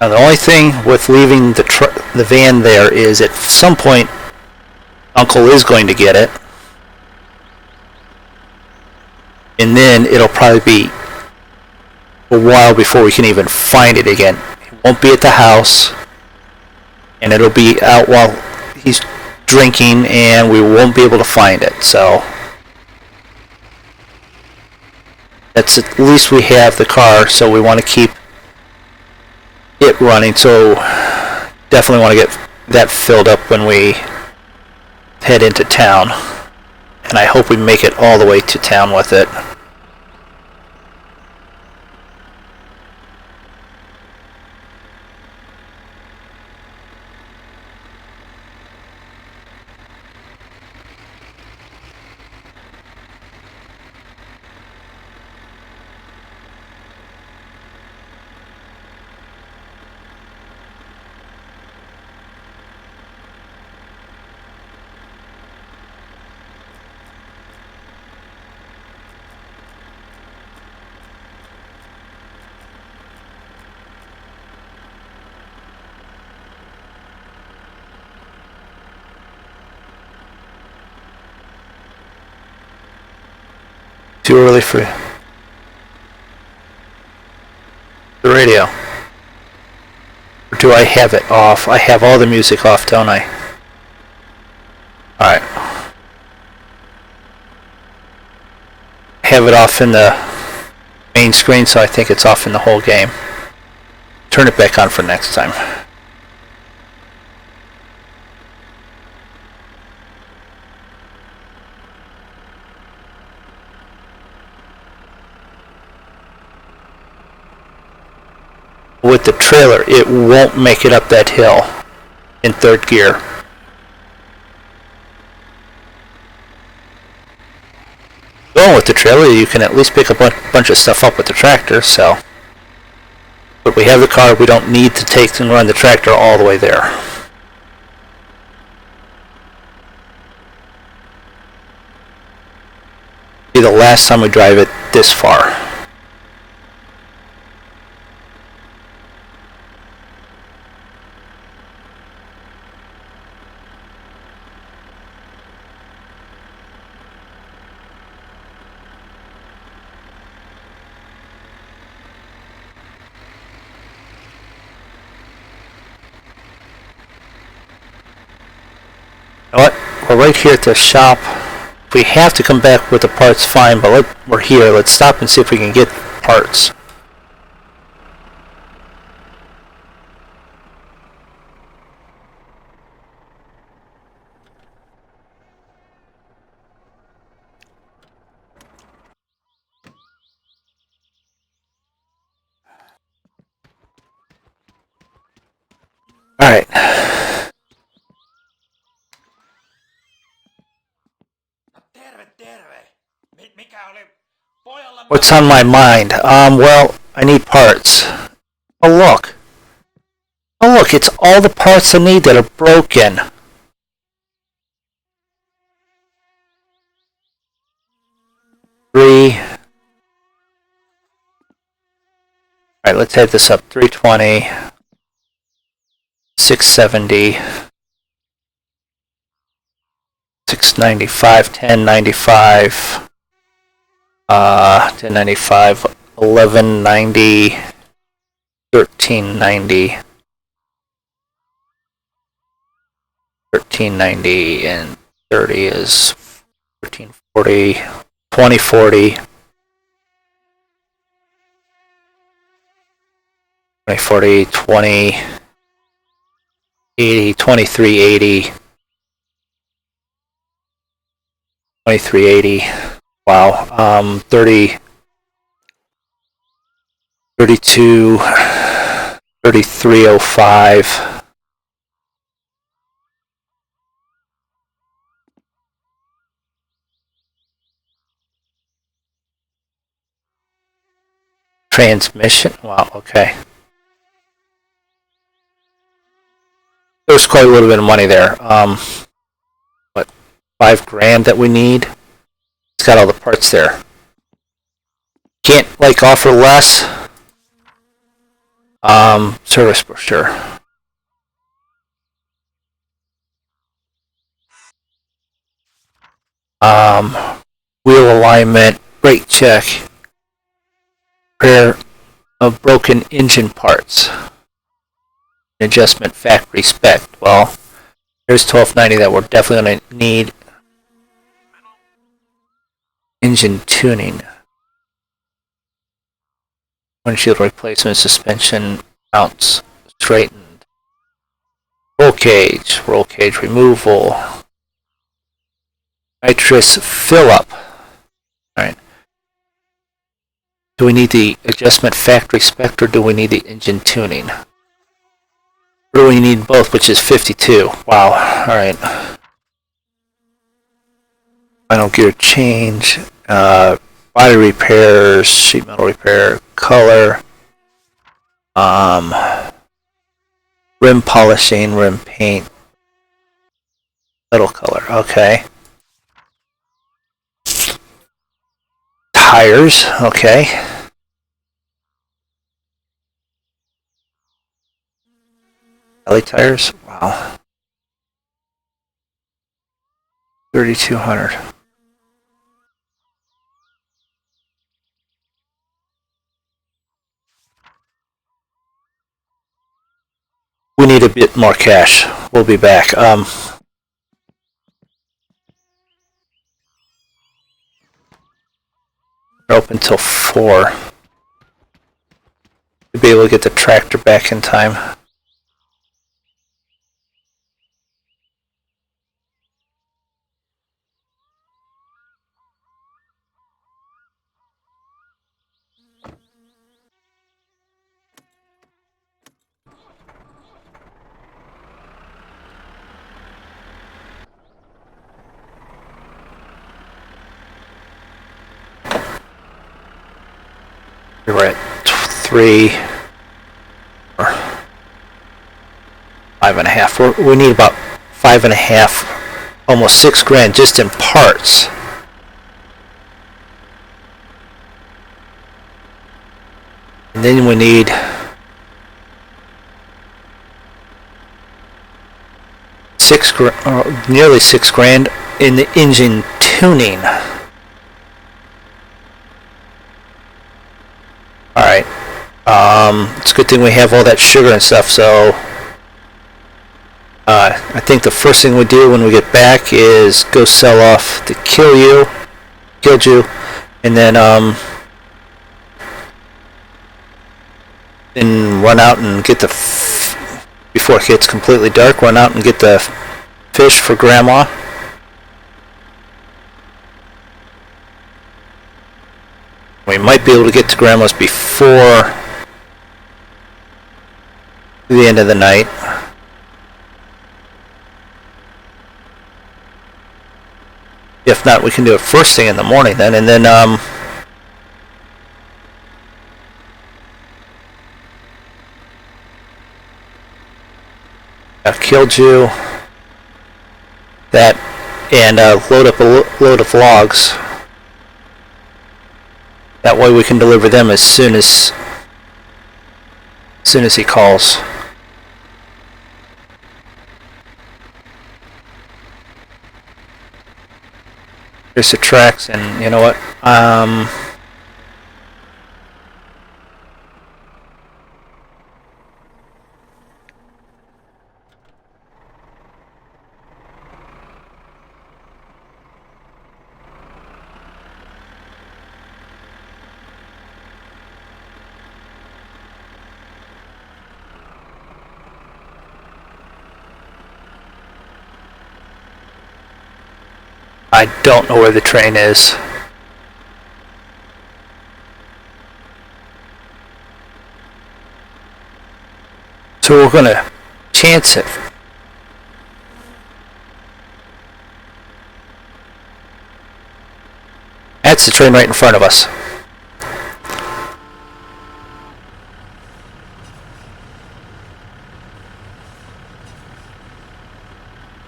Now, the only thing with leaving the van there is at some point Uncle is going to get it, and then it'll probably be a while before we can even find it again. It won't be at the house, and it'll be out while he's drinking, and we won't be able to find it. So that's at least we have the car, so we want to keep it running. So definitely want to get that filled up when we head into town, and I hope we make it all the way to town with it. Too early for the radio. Or do I have it off? I have all the music off, don't I? Alright. Have it off in the main screen, so I think it's off in the whole game. Turn it back on for next time. With the trailer, it won't make it up that hill in third gear. Going with the trailer, you can at least pick a bunch of stuff up with the tractor, so. But we have the car, we don't need to take and run the tractor all the way there. Be the last time we drive it this far. You know what? We're right here at the shop. If we have to come back with the parts, fine, but we're here. Let's stop and see if we can get parts. Alright. What's on my mind? Well, I need parts. Oh, look. Oh, look, it's all the parts I need that are broken. Alright, let's head this up. 320, 670, 695, 1095, 1095, 1190, 1390, 1390, and 30 is 1340, 2040, 2040, 20, 80, 2380, 2380. Wow. 30, 32, 3305. Transmission. Wow. Okay. There's quite a little bit of money there. What, $5,000 that we need? It's got all the parts there. Can't like offer less. Service brochure. Wheel alignment, brake check, repair of broken engine parts, adjustment factory spec. Well, there's 1290 that we're definitely going to need. Engine tuning, windshield replacement, suspension mounts straightened, roll cage removal, nitrous fill up. Alright. Do we need the adjustment factory spec or do we need the engine tuning? Or do we need both, which is 52? Wow. Alright. Final gear change, body repairs, sheet metal repair, color, rim polishing, rim paint, metal color. Okay. Tires. Okay. LA tires. Wow. 3,200. We need a bit more cash. We'll be back. We're open till 4. To be able to get the tractor back in time. We're at 3 or 5.5. We need about 5.5, almost 6 grand just in parts. And then we need nearly 6 grand in the engine tuning. Alright. It's a good thing we have all that sugar and stuff, so I think the first thing we do when we get back is go sell off the Killju, and then run out and get the before it gets completely dark, run out and get the fish for Grandma. We might be able to get to Grandma's before the end of the night. If not, we can do it first thing in the morning then, and then Killju that and load up a load of logs. That way we can deliver them as soon as he calls. There's the tracks, and you know what? I don't know where the train is. So we're gonna chance it. That's the train right in front of us.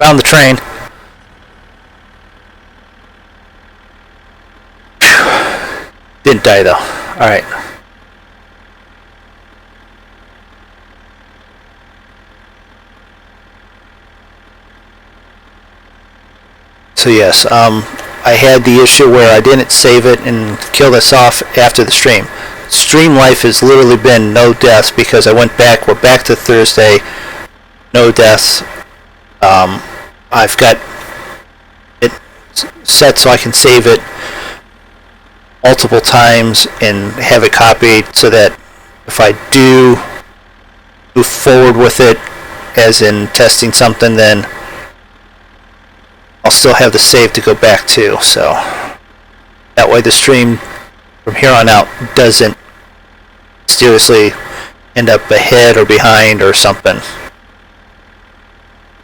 Found the train. Didn't die though. Alright. So yes, I had the issue where I didn't save it and kill this off after the stream. Stream life has literally been no deaths because I went back. We're back to Thursday, no deaths. I've got it set so I can save it multiple times and have it copied so that if I do move forward with it, as in testing something, then I'll still have the save to go back to. So that way the stream from here on out doesn't mysteriously end up ahead or behind or something.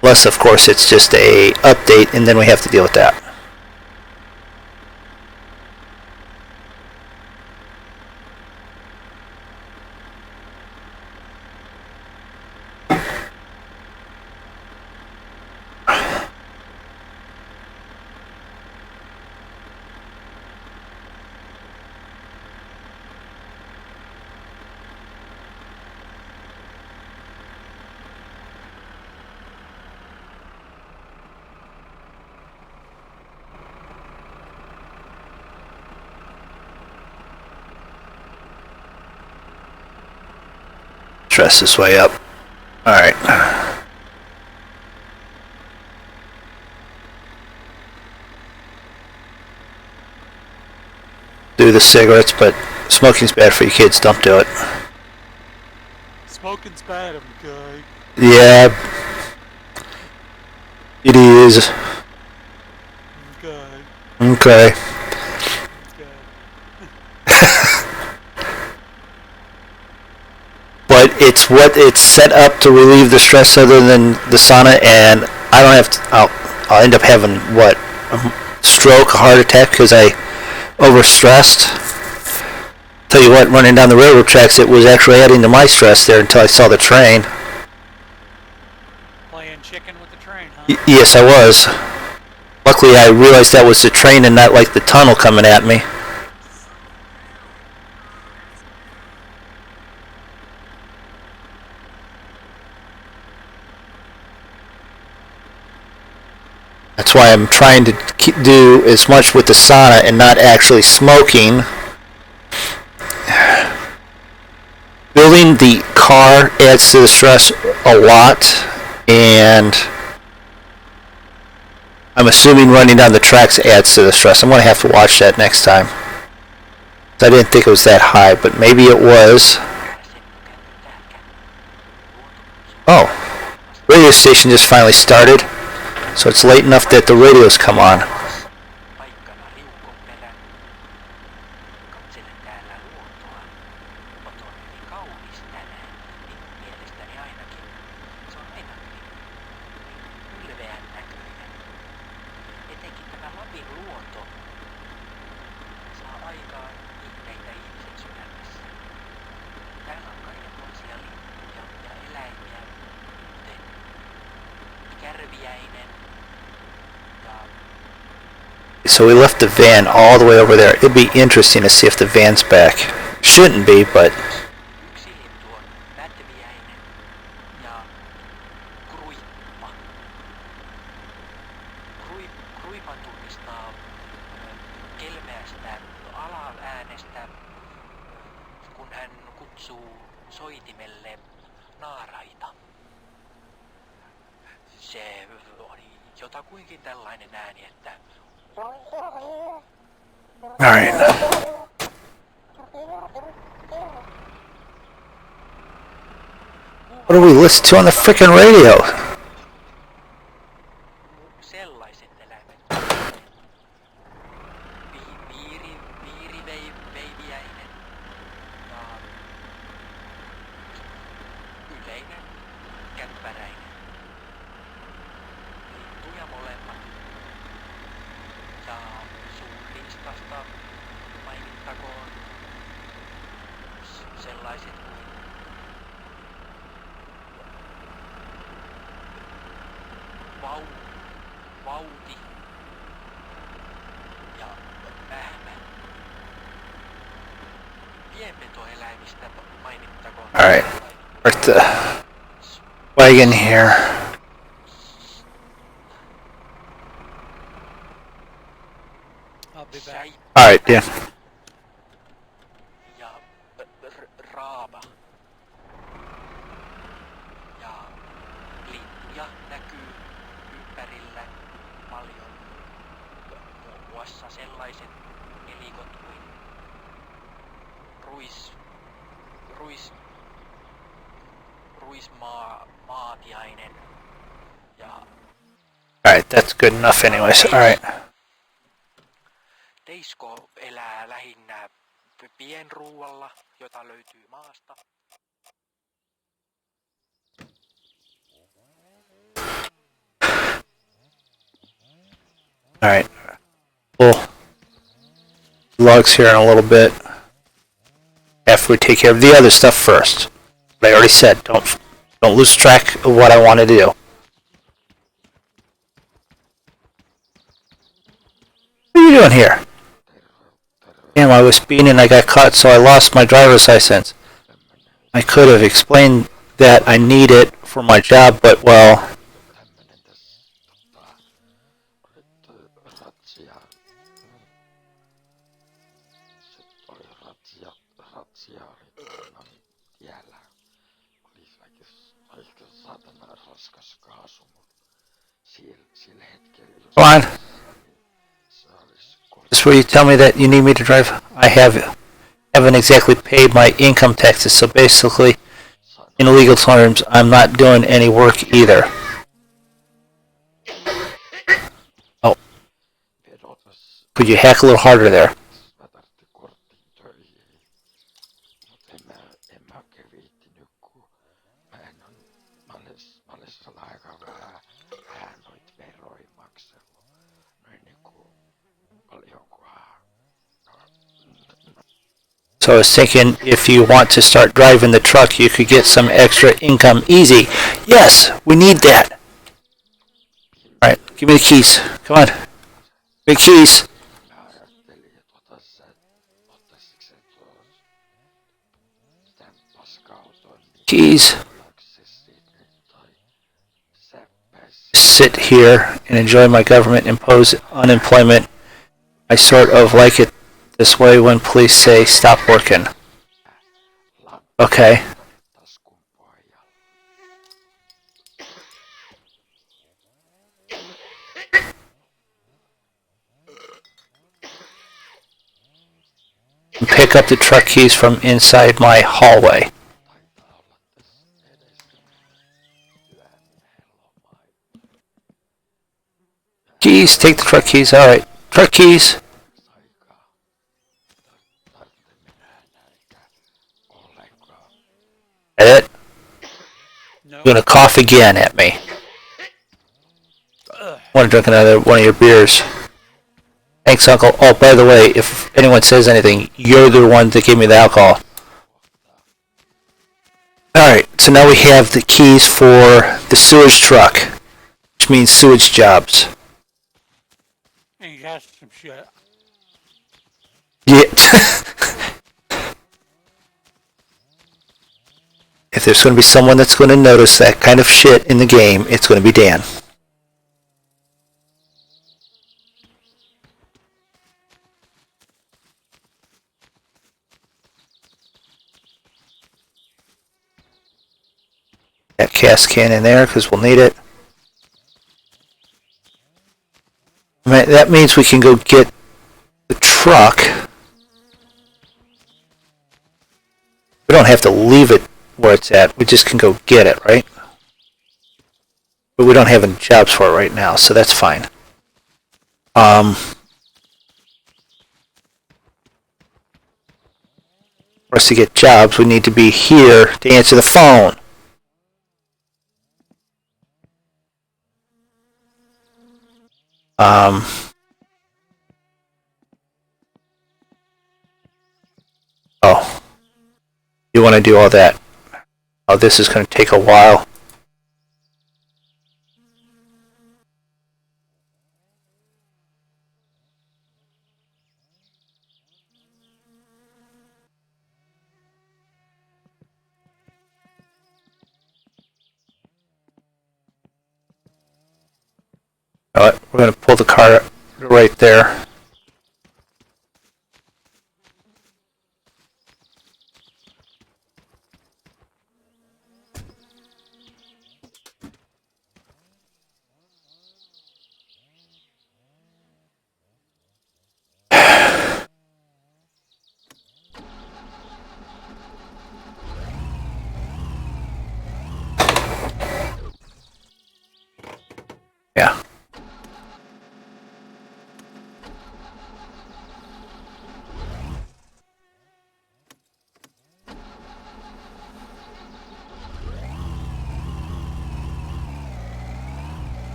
Unless, of course, it's just a update and then we have to deal with that. Stress this way up. Alright. Do the cigarettes, but smoking's bad for you kids. Don't do it. Smoking's bad, I'm good. Yeah. It is. Good. Okay. Good. But it's what it's set up to relieve the stress other than the sauna, and I don't have to, I'll end up having what, a stroke, a heart attack because I overstressed. Tell you what, running down the railroad tracks, it was actually adding to my stress there until I saw the train. Playing chicken with the train, huh? Yes, I was. Luckily I realized that was the train and not like the tunnel coming at me. That's why I'm trying to do as much with the sauna and not actually smoking. Building the car adds to the stress a lot, and I'm assuming running down the tracks adds to the stress. I'm going to have to watch that next time. I didn't think it was that high, but maybe it was. Oh, radio station just finally started. So it's late enough that the radios come on. So we left the van all the way over there. It'd be interesting to see if the van's back. Shouldn't be, but... Alright. What do we listen to on the frickin' radio? Alright, park the wagon here. I'll be back. All right, Dan. Ja raava. Ja lintuja näkyy ympärillä paljon. Muun muassa sellaiset elikot kuin ruismaatiainen ja All right, that's good enough anyways. All right. Teisko elää lähinnä pienruualla, jota löytyy maasta. All right. We'll logs here in a little bit after we take care of the other stuff first. But I already said, don't lose track of what I want to do. What are you doing here? Damn, I was speeding and I got caught, so I lost my driver's license. I could have explained that I need it for my job, but well, come on. Just where you tell me that you need me to drive. I haven't exactly paid my income taxes, so basically, in legal terms, I'm not doing any work either. Oh. Could you hack a little harder there? So I was thinking if you want to start driving the truck, you could get some extra income easy. Yes, we need that. Alright, give me the keys. Come on. Give me the keys. Keys. Sit here and enjoy my government imposed unemployment. I sort of like it this way when police say stop working. Okay. Pick up the truck keys from inside my hallway. Keys, take the truck keys. Alright. Truck keys. That it? No. You're gonna cough again at me. Ugh. Want to drink another one of your beers? Thanks, Uncle. Oh, by the way, if anyone says anything, you're the one that gave me the alcohol. Alright, so now we have the keys for the sewage truck, which means sewage jobs. And you got some shit. Yeah. If there's going to be someone that's going to notice that kind of shit in the game, it's going to be Dan. That cast can in there because we'll need it. That means we can go get the truck. We don't have to leave it where it's at. We just can go get it, right? But we don't have any jobs for it right now, so that's fine. For us to get jobs, we need to be here to answer the phone. Oh. You want to do all that. Oh, this is going to take a while. Alright, we're going to pull the car right there.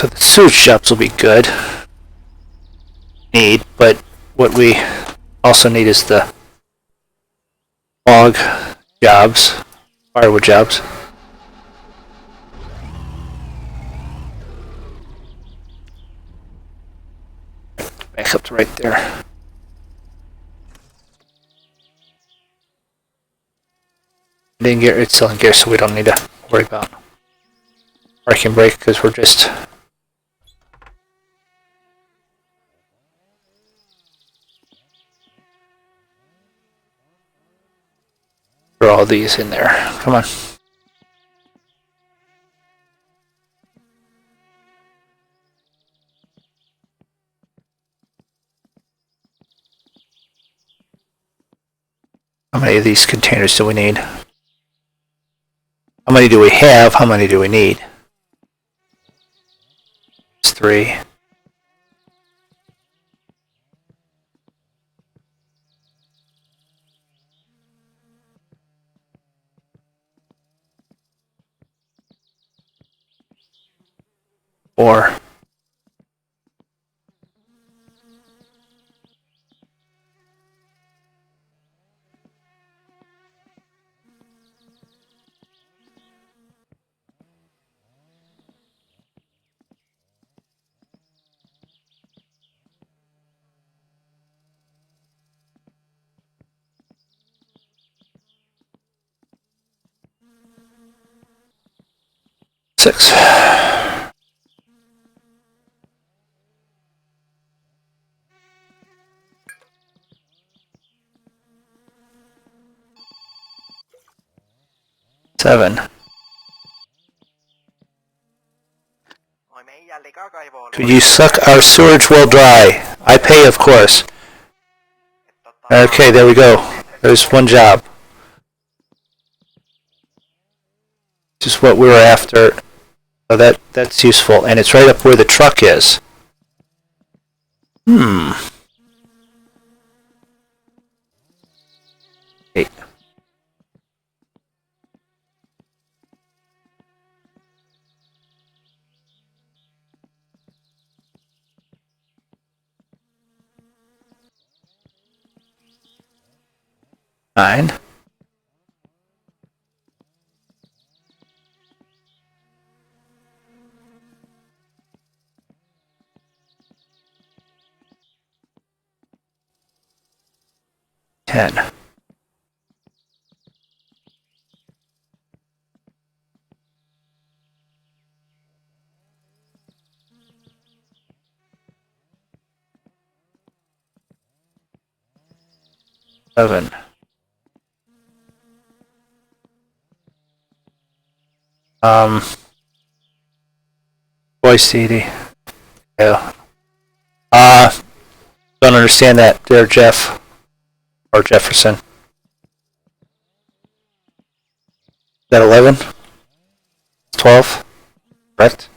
So the sewage jobs will be good. But what we also need is the log jobs, firewood jobs. Back up to right there. Didn't get it's still in gear, so we don't need to worry about parking brake because we're just throw all these in there. Come on. How many of these containers do we need? How many do we have? How many do we need? It's 3. Or 6. Seven. Could you suck our sewage well dry? I pay, of course. Okay, there we go. There's one job. Just what we were after. So that's useful, and it's right up where the truck is. 8. Nine. Ten. Eleven. Voice CD. Yeah. Don't understand that there, Jeff. Or Jefferson. Is that 11? 12? Correct?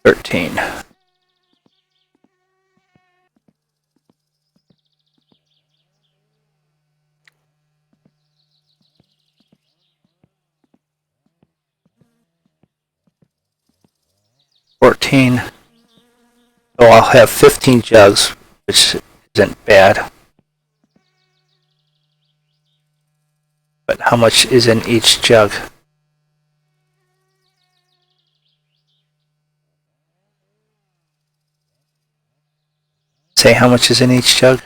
$13. $14. So I'll have 15 jugs, which isn't bad. But how much is in each jug? Say how much is in each jug?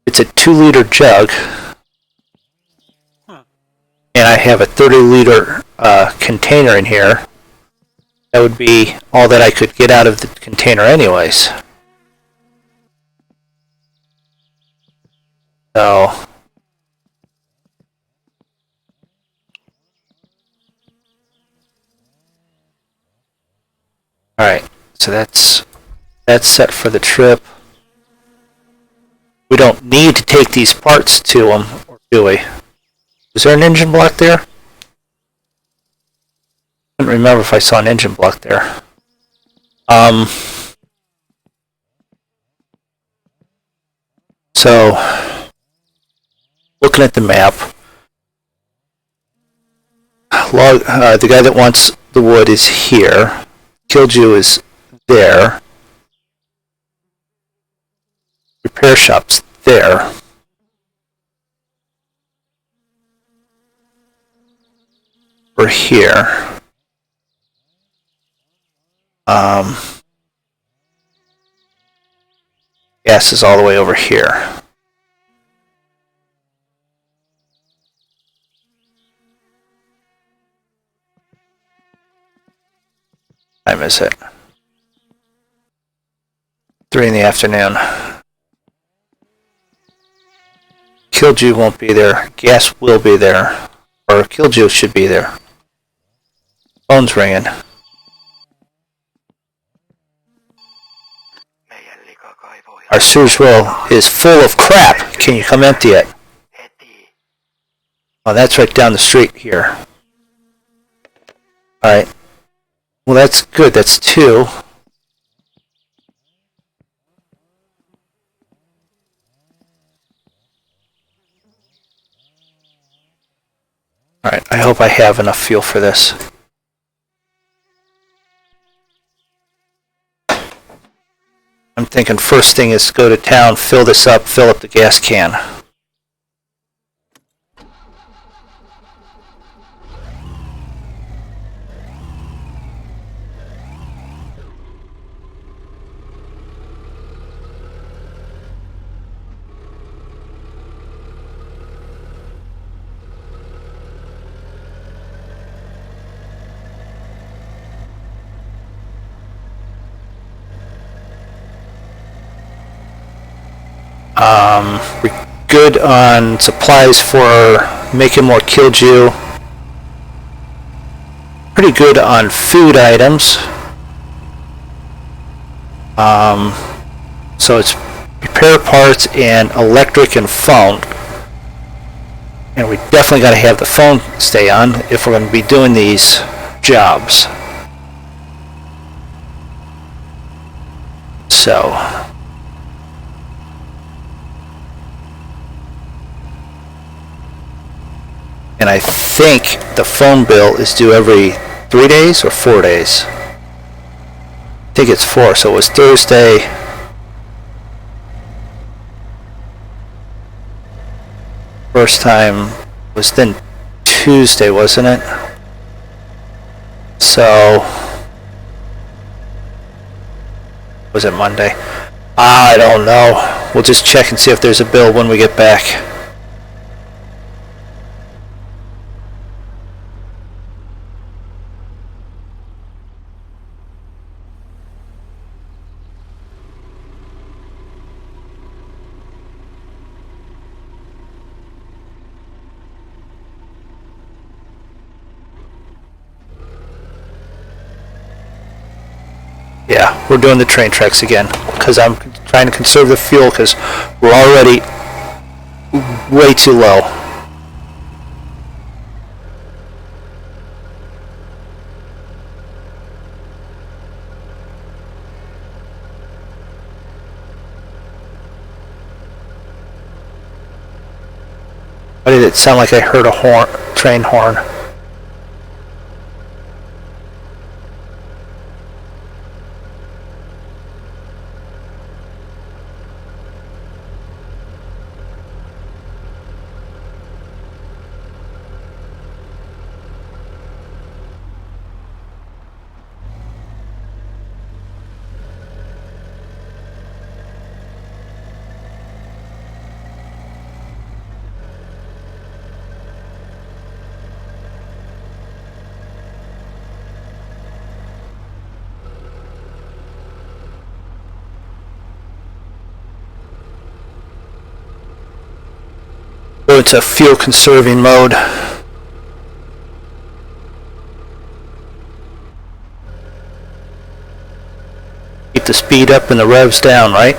It's a 2-liter jug. And I have a 30-liter container in here. That would be all that I could get out of the container anyways. So alright, so that's set for the trip. We don't need to take these parts to them, or do we? Is there an engine block there? I couldn't remember if I saw an engine block there. So, looking at the map, the guy that wants the wood is here. Killdew is there. Repair shop's there. We're here. Gas is all the way over here. What time is it? 3 in the afternoon. Killdew won't be there. Gas will be there. Or Killdew should be there. Phone's ringing. Our sewage well is full of crap. Can you come empty it? Oh, that's right down the street here. Alright. Well, that's good. That's 2. Alright, I hope I have enough fuel for this. I'm thinking first thing is go to town, fill this up, fill up the gas can. We're good on supplies for making more Killdew. Pretty good on food items. So it's repair parts and electric and phone. And we definitely got to have the phone stay on if we're going to be doing these jobs. So and I think the phone bill is due every 3 days or 4 days. I think it's 4, so it was Thursday. First time was then Tuesday, wasn't it? So, was it Monday? I don't know. We'll just check and see if there's a bill when we get back. Yeah, we're doing the train tracks again because I'm trying to conserve the fuel because we're already way too low. Why did it sound like I heard a horn, train horn? Go into fuel conserving mode. Keep the speed up and the revs down, right?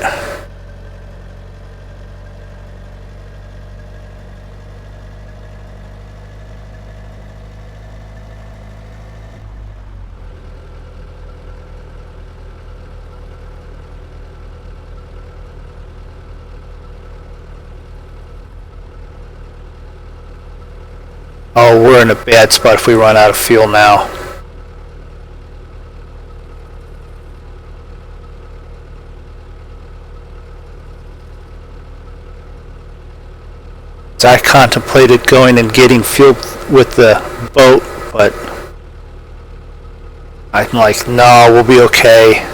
Oh, we're in a bad spot if we run out of fuel now. So I contemplated going and getting fuel with the boat, but I'm like, no, we'll be okay.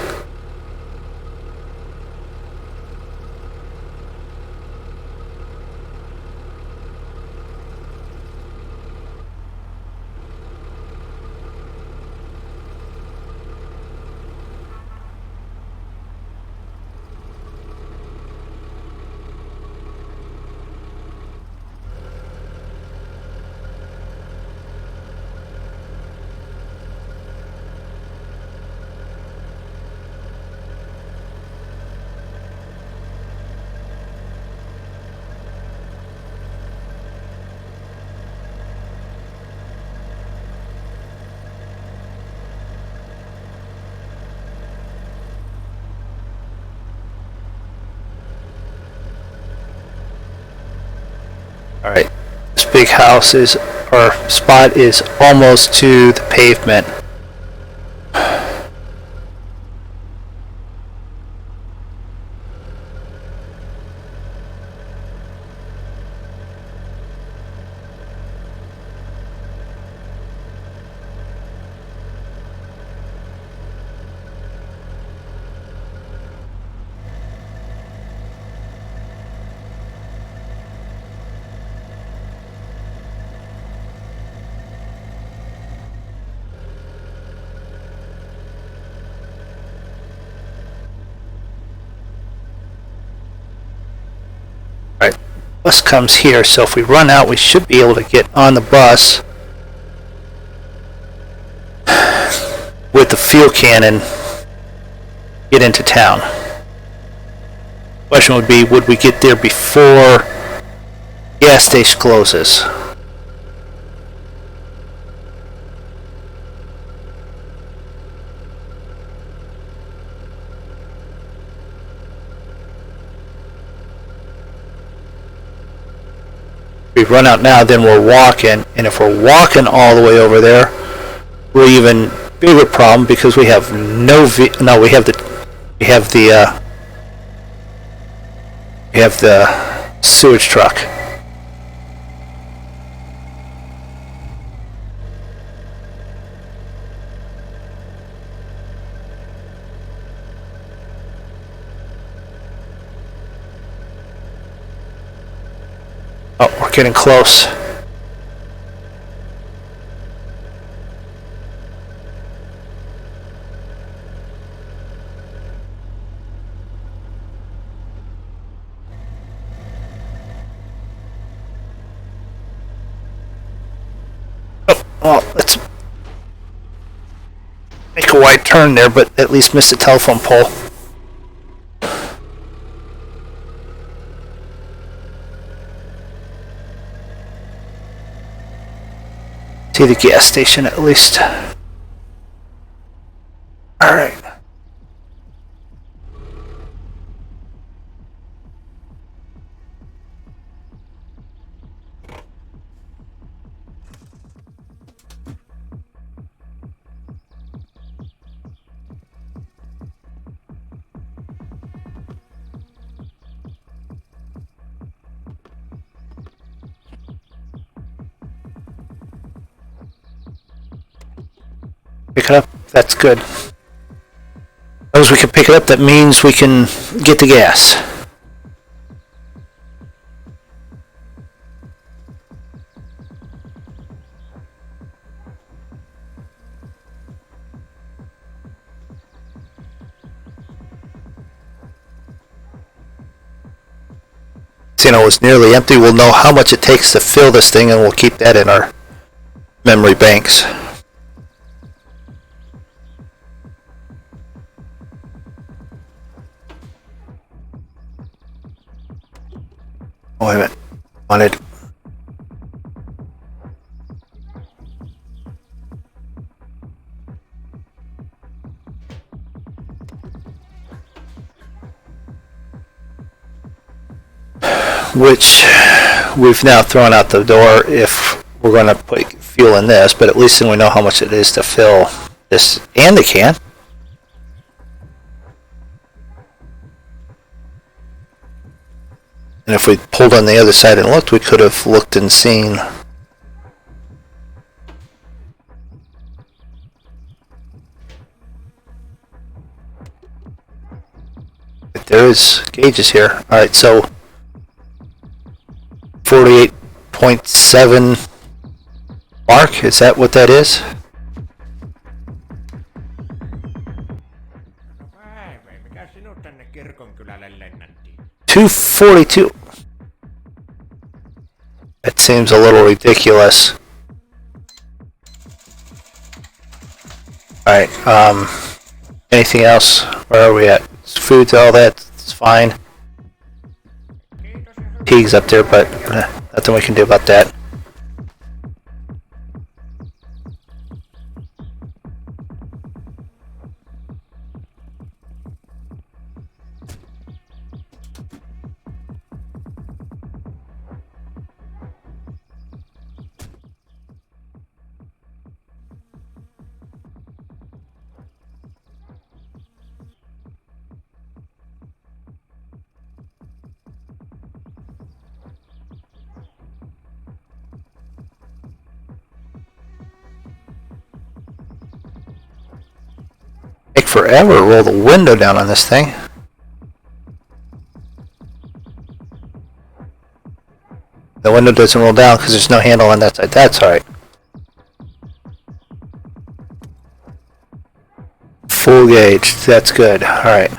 Alright, this big house is, or spot is almost to the pavement. Alright, bus comes here, so if we run out, we should be able to get on the bus with the fuel can and get into town. Question would be, would we get there before gas station closes? If we run out now, then we're walking, and if we're walking all the way over there, we're even bigger problem because we have we have the sewage truck. Oh, we're getting close. Well, let's make a wide turn there, but at least miss the telephone pole. See the gas station at least. Alright. Pick it up. That's good. As long as we can pick it up, that means we can get the gas. You know, it's nearly empty. We'll know how much it takes to fill this thing, and we'll keep that in our memory banks. Oh, wait a minute. Wanted. Which we've now thrown out the door if we're going to put fuel in this, but at least then we know how much it is to fill this and the can. And if we pulled on the other side and looked, we could have looked and seen. But there is gauges here. All right, so 48.7 mark, is that what that is? Mikä sinut tänne kirkonkylälle lennätti? 242. That seems a little ridiculous. Alright, anything else? Where are we at? Food, all that, it's fine. Teague's up there, but nothing we can do about that. Take forever to roll the window down on this thing. The window doesn't roll down because there's no handle on that side. That's alright. Full gauge. That's good. Alright.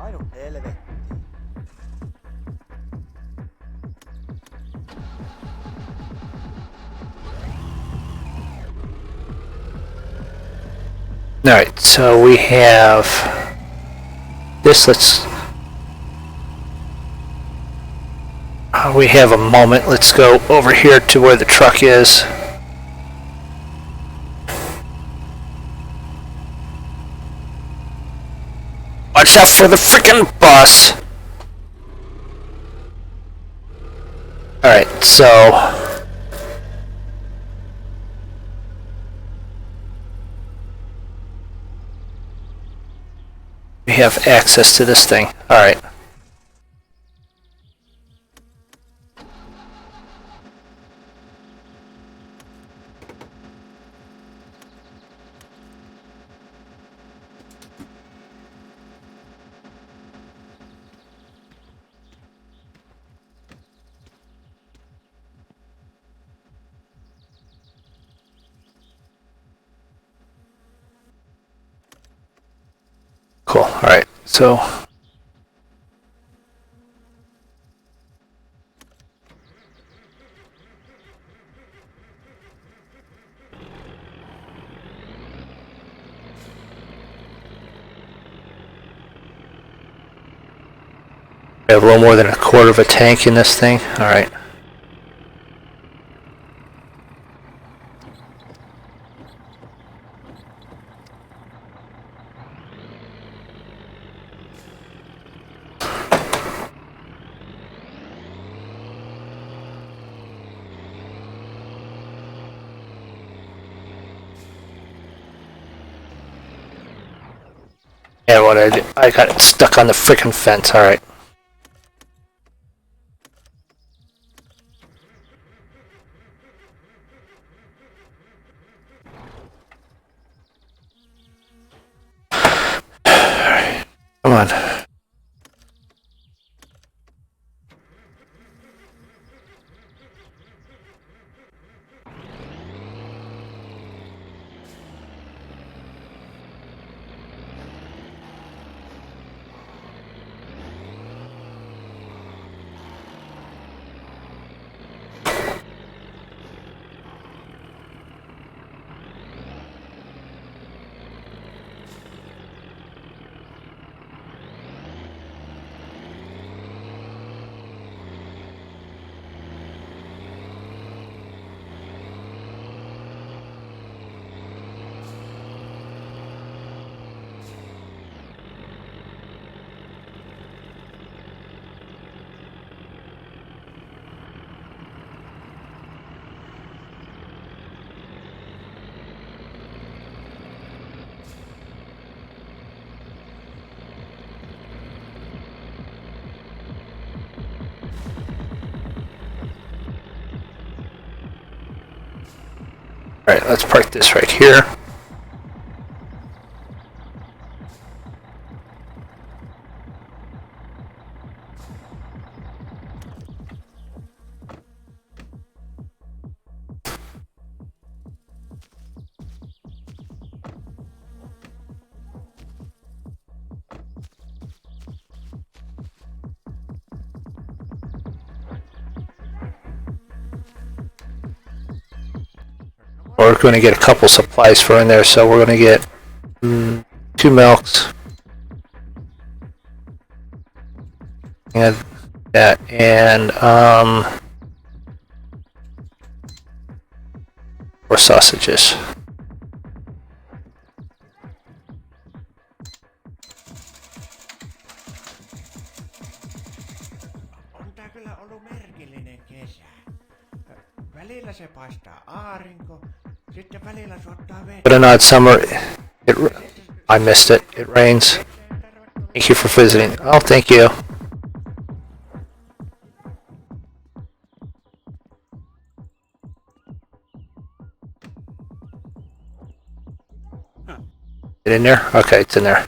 Painu helvetti. Alright, so we have this. We have a moment. Let's go over here to where the truck is. Watch out for the freaking bus! Alright, so we have access to this thing. Alright. Cool. Alright, so we have a little more than a quarter of a tank in this thing. Alright. Yeah, what I did, I got it stuck on the frickin' fence. Alright. Come on. Alright, let's park this right here. We're going to get a couple supplies for in there, so we're going to get 2 milks and that, and 4 sausages. On tää kyllä ollut merkillinen kesä. Välillä se paistaa aurinko, sitten välillä suottaa vettä. But an odd summer. I missed it. It rains. Thank you for visiting. Oh, thank you. It in there? Okay, it's in there.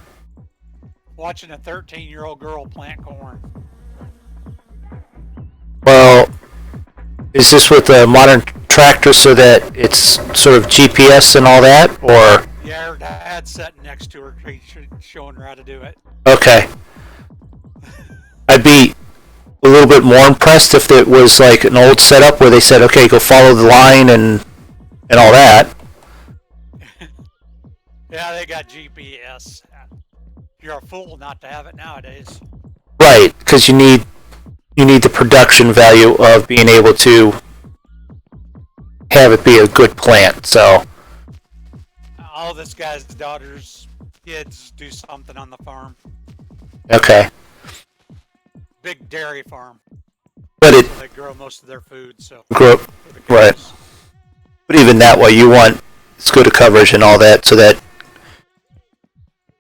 Watching a 13-year-old girl plant corn. Well, is this with a modern tractor so that it's sort of GPS and all that, or? Yeah, her dad's sitting next to her, showing her how to do it. Okay. I'd be a little bit more impressed if it was like an old setup where they said, okay, go follow the line and all that. Yeah, they got GPS. You're a fool not to have it nowadays. Right, because you need the production value of being able to have it be a good plant. So All this guy's daughters, kids do something on the farm. okay, Big dairy farm. but it They grow most of their food, so. grow for the right. cows. But even that way, you want as good a coverage and all that, so that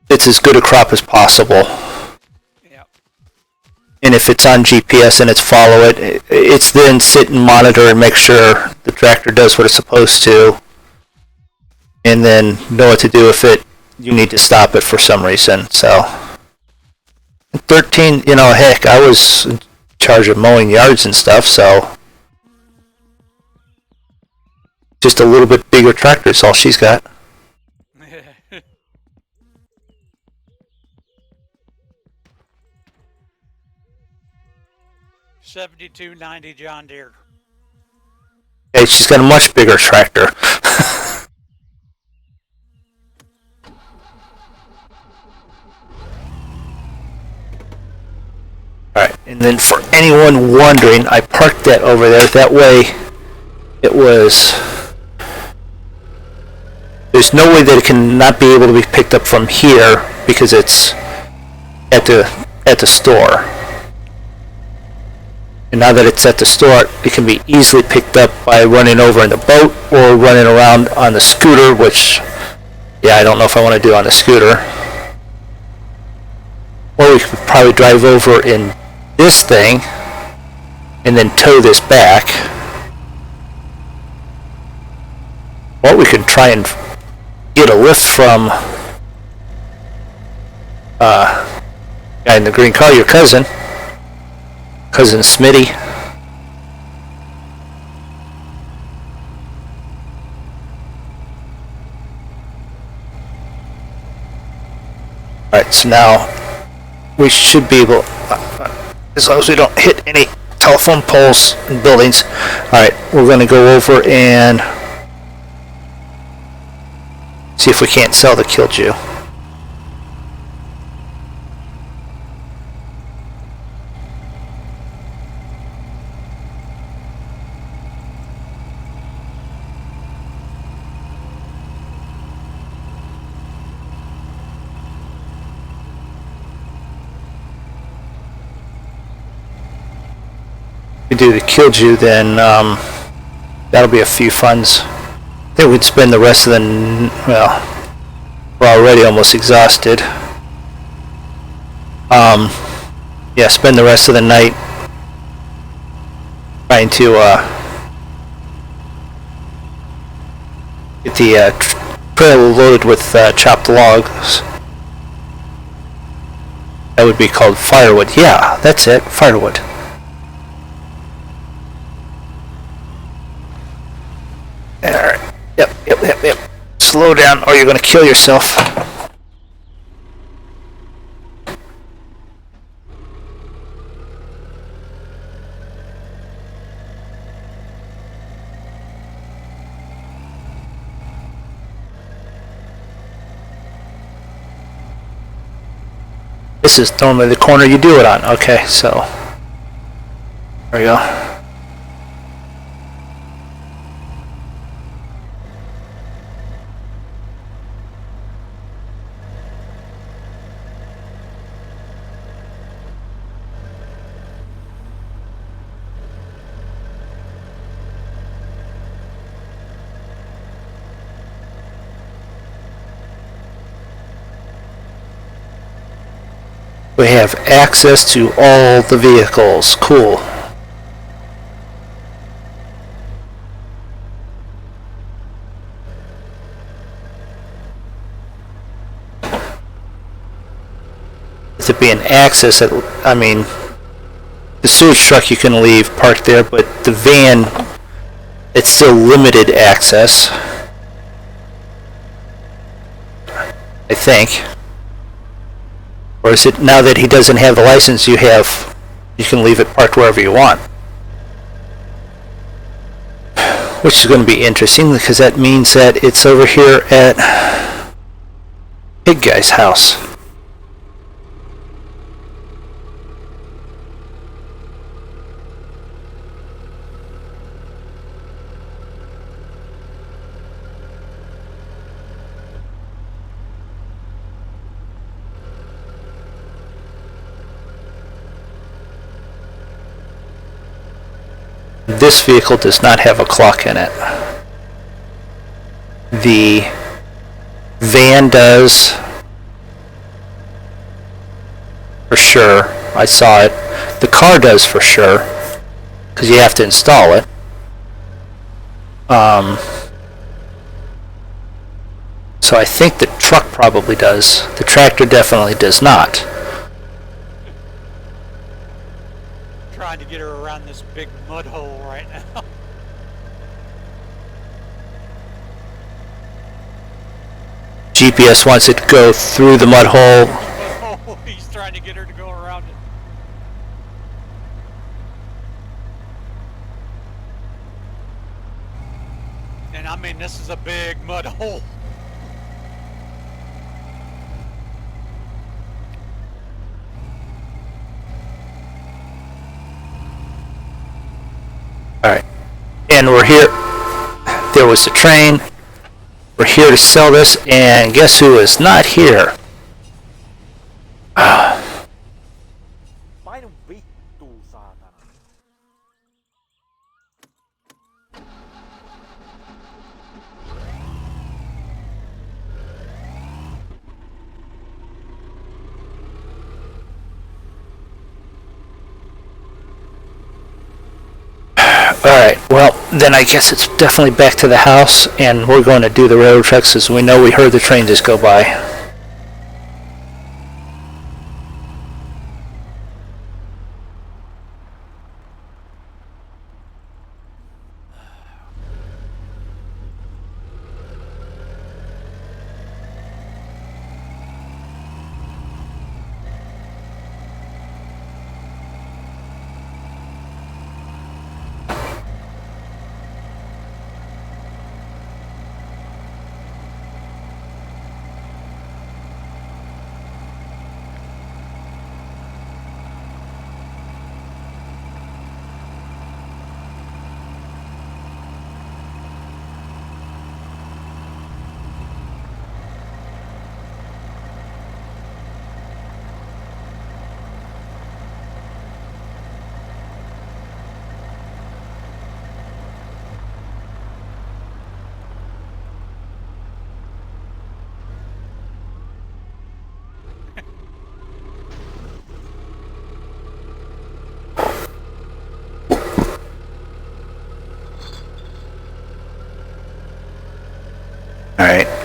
it's as good a crop as possible. Yeah. And if it's on GPS and it's follow it, it's then sit and monitor and make sure the tractor does what it's supposed to, and then know what to do if you need to stop it for some reason. So 13, heck, I was in charge of mowing yards and stuff, so just a little bit bigger tractor is all she's got. 7290 John Deere. Okay, she's got a much bigger tractor. Alright, and then for anyone wondering, I parked that over there. That way, there's no way that it can not be able to be picked up from here because it's at the store. And now that it's at the store, it can be easily picked up by running over in the boat or running around on the scooter, which, yeah, I don't know if I want to do on the scooter. Or we could probably drive over in this thing and then tow this back. Or we could try and get a lift from guy in the green car, your cousin Smitty. Alright, so now we should be able, as long as we don't hit any telephone poles and buildings. Alright, we're going to go over and see if we can't sell the Killdew. We do the Killdew, then that'll be a few funds. I think we'd spend the rest of the, well, we're already almost exhausted. Yeah, spend the rest of the night trying to get the trailer loaded with chopped logs. That would be called firewood. Yeah, that's it, firewood. Alright, yep. Slow down or you're gonna kill yourself. This is normally the corner you do it on. Okay, so there we go. We have access to all the vehicles. Cool. With it being access, I mean, the sewage truck you can leave parked there, but the van, it's still limited access. I think. Or is it now that he doesn't have the license, you can leave it parked wherever you want? Which is going to be interesting because that means that it's over here at Big Guy's house. This vehicle does not have a clock in it. The van does, for sure. I saw it. The car does for sure, because you have to install it. So I think the truck probably does. The tractor definitely does not. Trying to get her around this big mud hole right now. GPS wants it to go through the mud hole. He's trying to get her to go around it. And I mean, this is a big mud hole. Alright. And we're here. There was the train. We're here to sell this, and guess who is not here? Painu vittu, saatana. Alright, well, then I guess it's definitely back to the house, and we're going to do the railroad tracks as we know we heard the train just go by.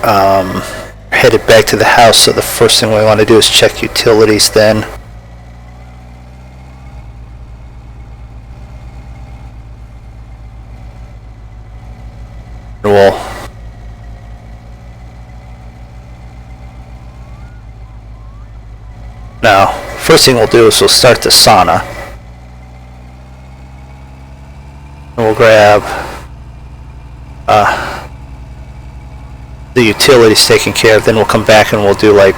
headed back to the house, so the first thing we want to do is check utilities then. We'll now, first thing we'll do is we'll start the sauna. And we'll grab the utilities taken care of, then we'll come back and we'll do like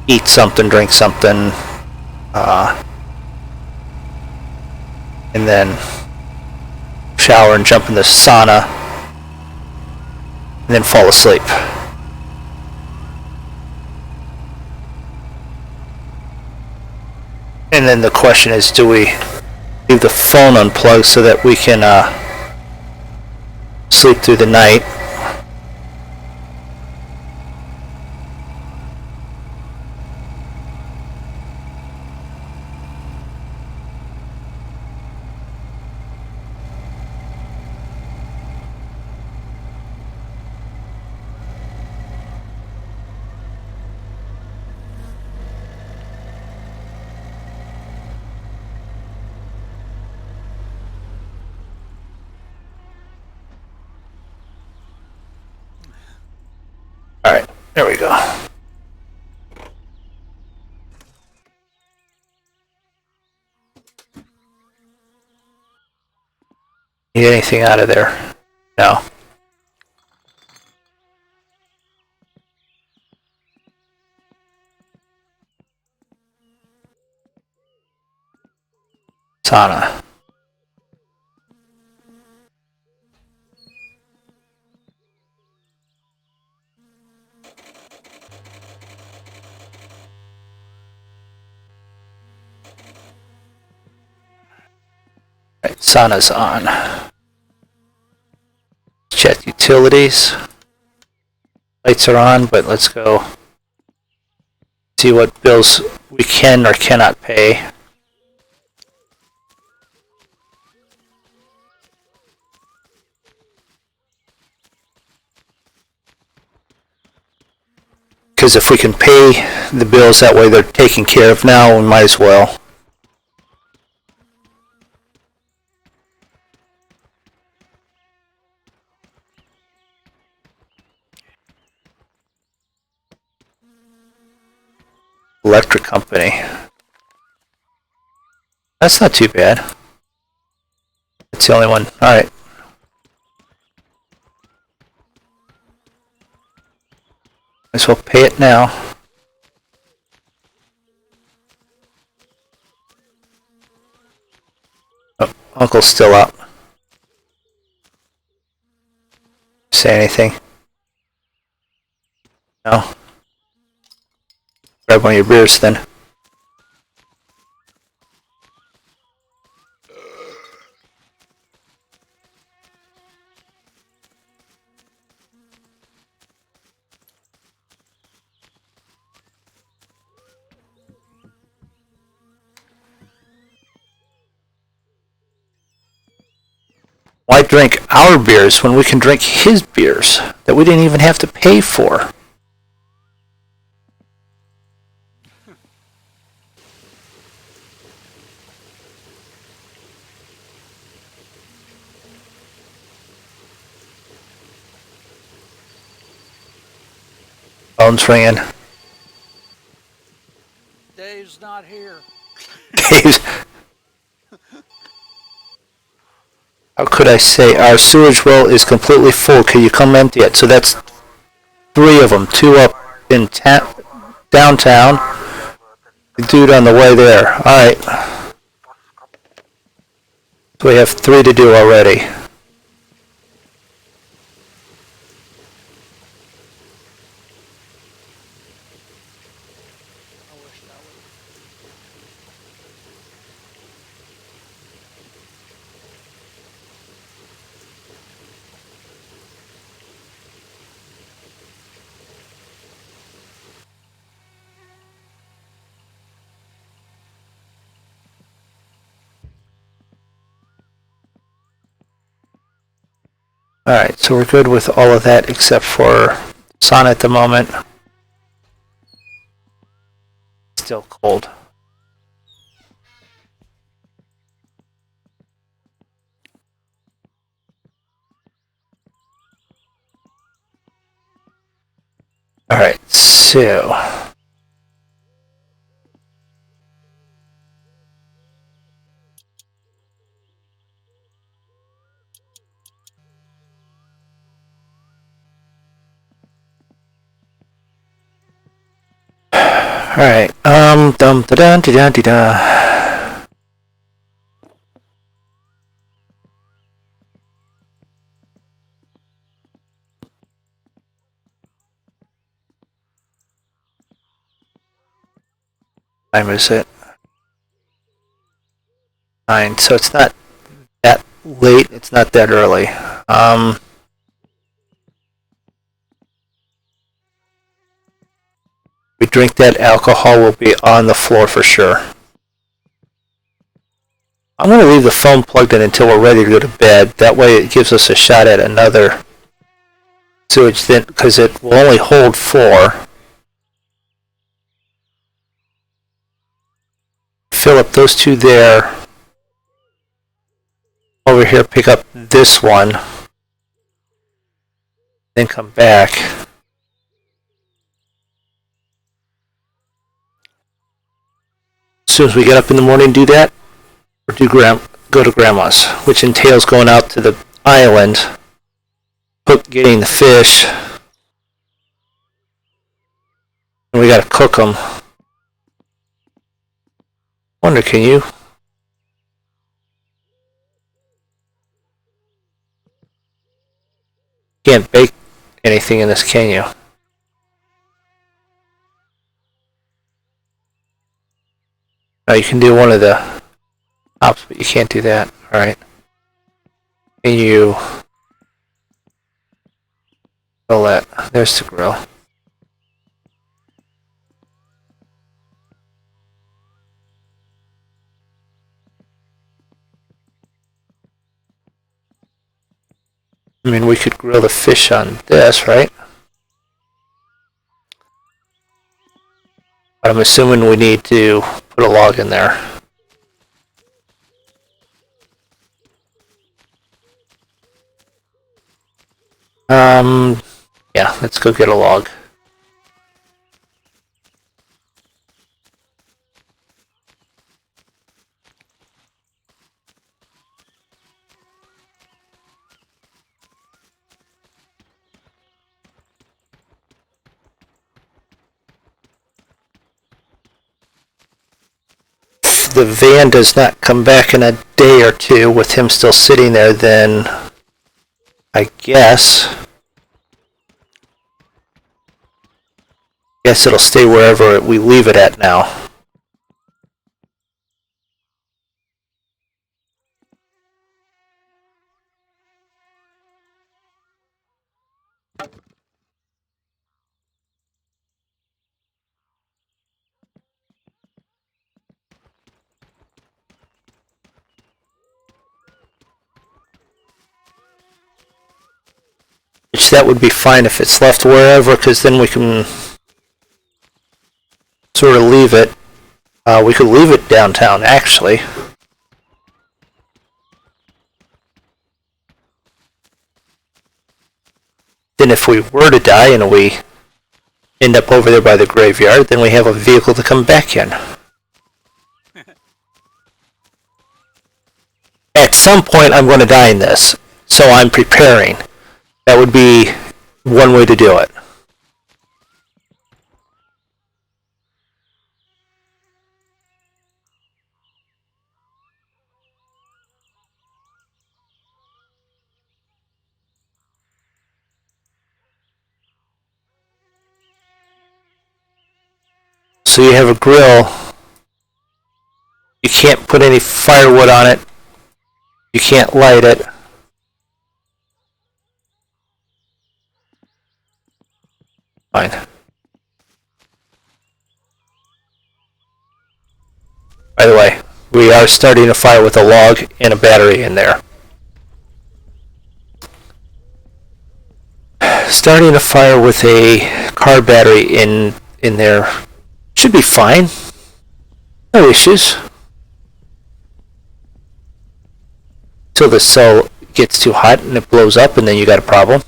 eat something, drink something, and then shower and jump in the sauna, and then fall asleep. And then the question is, do we leave the phone unplugged so that we can sleep through the night? Alright, there we go. Need anything out of there? No. Sauna. Right, sauna's on. Check utilities. Lights are on, but let's go see what bills we can or cannot pay. Because if we can pay the bills that way they're taken care of now, we might as well. Electric company. That's not too bad. That's the only one. Alright. Might as well pay it now. Oh, Uncle's still up. Say anything? No? Grab one of your beers then. Why drink our beers when we can drink his beers that we didn't even have to pay for? Phone's ringing. Dave's not here. Dave's. How could I say our sewage well is completely full? Can you come empty it? So that's 3 of them. 2 up in downtown. The dude on the way there. Alright. So we have 3 to do already. Alright, so we're good with all of that except for It's on at the moment. Still cold. Alright, so alright, dum da da da da da. Time is it? 9, so it's not that late, it's not that early. We drink that alcohol, will be on the floor for sure. I'm going to leave the phone plugged in until we're ready to go to bed. That way it gives us a shot at another sewage then, because it will only hold 4. Fill up those 2 there. Over here, pick up this one. Then come back. As soon as we get up in the morning, do that. Or go to grandma's, which entails going out to the island, getting the fish, and we gotta cook them. Wonder, can you? Can't bake anything in this, can you? No, you can do one of the tops, but you can't do that. Alright. Can you grill that? There's the grill. I mean, we could grill the fish on this, right? But I'm assuming we need to put a log in there. Yeah, let's go get a log. If the van does not come back in a day or two with him still sitting there, then I guess it'll stay wherever we leave it at now. Which that would be fine if it's left wherever, because then we can sort of leave it. We could leave it downtown, actually. Then if we were to die and we end up over there by the graveyard, then we have a vehicle to come back in. At some point I'm going to die in this, so I'm preparing. That would be one way to do it. So you have a grill. You can't put any firewood on it. You can't light it. Fine. By the way, we are starting a fire with a log and a battery in there. starting a fire with a car battery in there should be fine. No issues. Till the cell gets too hot and it blows up, and then you got a problem.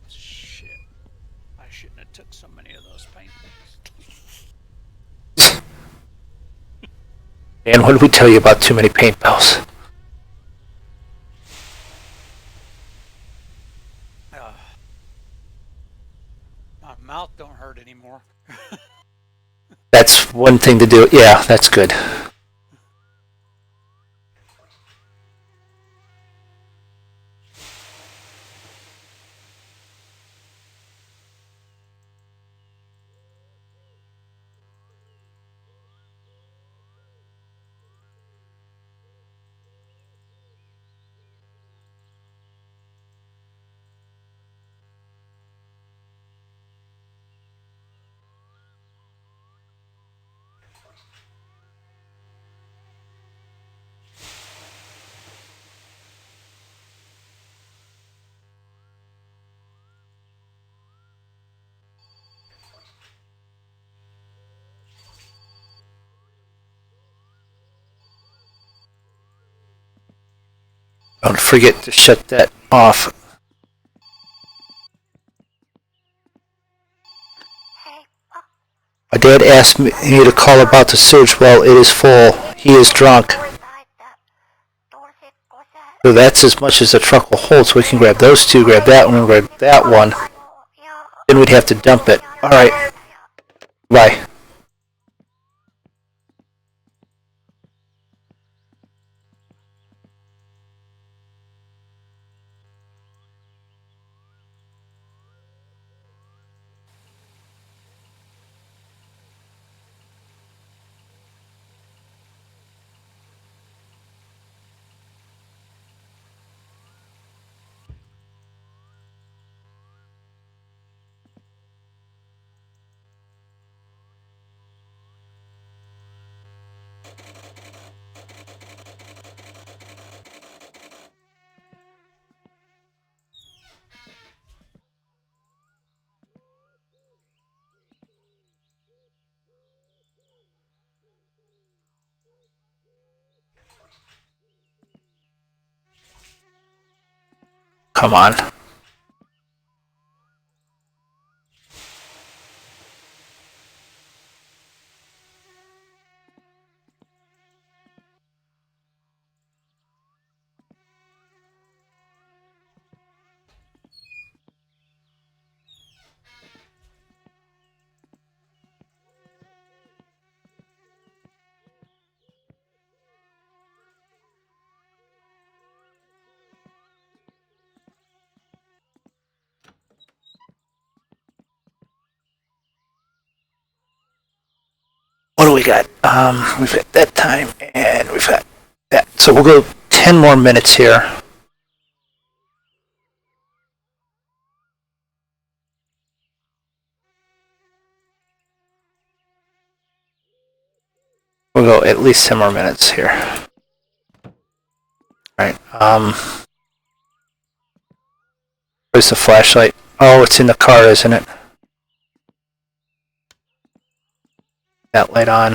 Shit. I shouldn't have took so many of those paintballs. And what did we tell you about too many paintballs? My mouth don't hurt anymore. That's one thing to do. Yeah, that's good. Don't forget to shut that off. My dad asked me to call about the surge. Well, it is full. He is drunk. So that's as much as the truck will hold. So we can grab those two, grab that one, and grab that one. Then we'd have to dump it. Alright. Bye. Come on. What do we got? We've got that time, and we've got that. So we'll go 10 more minutes here. We'll go at least 10 more minutes here. Alright, where's the flashlight? Oh, it's in the car, isn't it? That light on.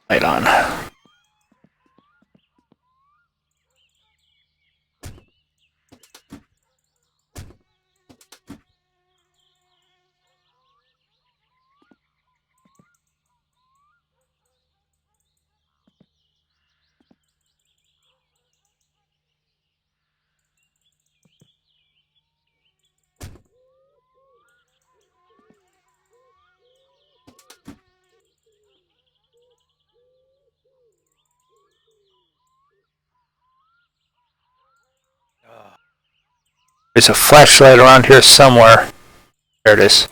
Light on. There's a flashlight around here somewhere. There it is.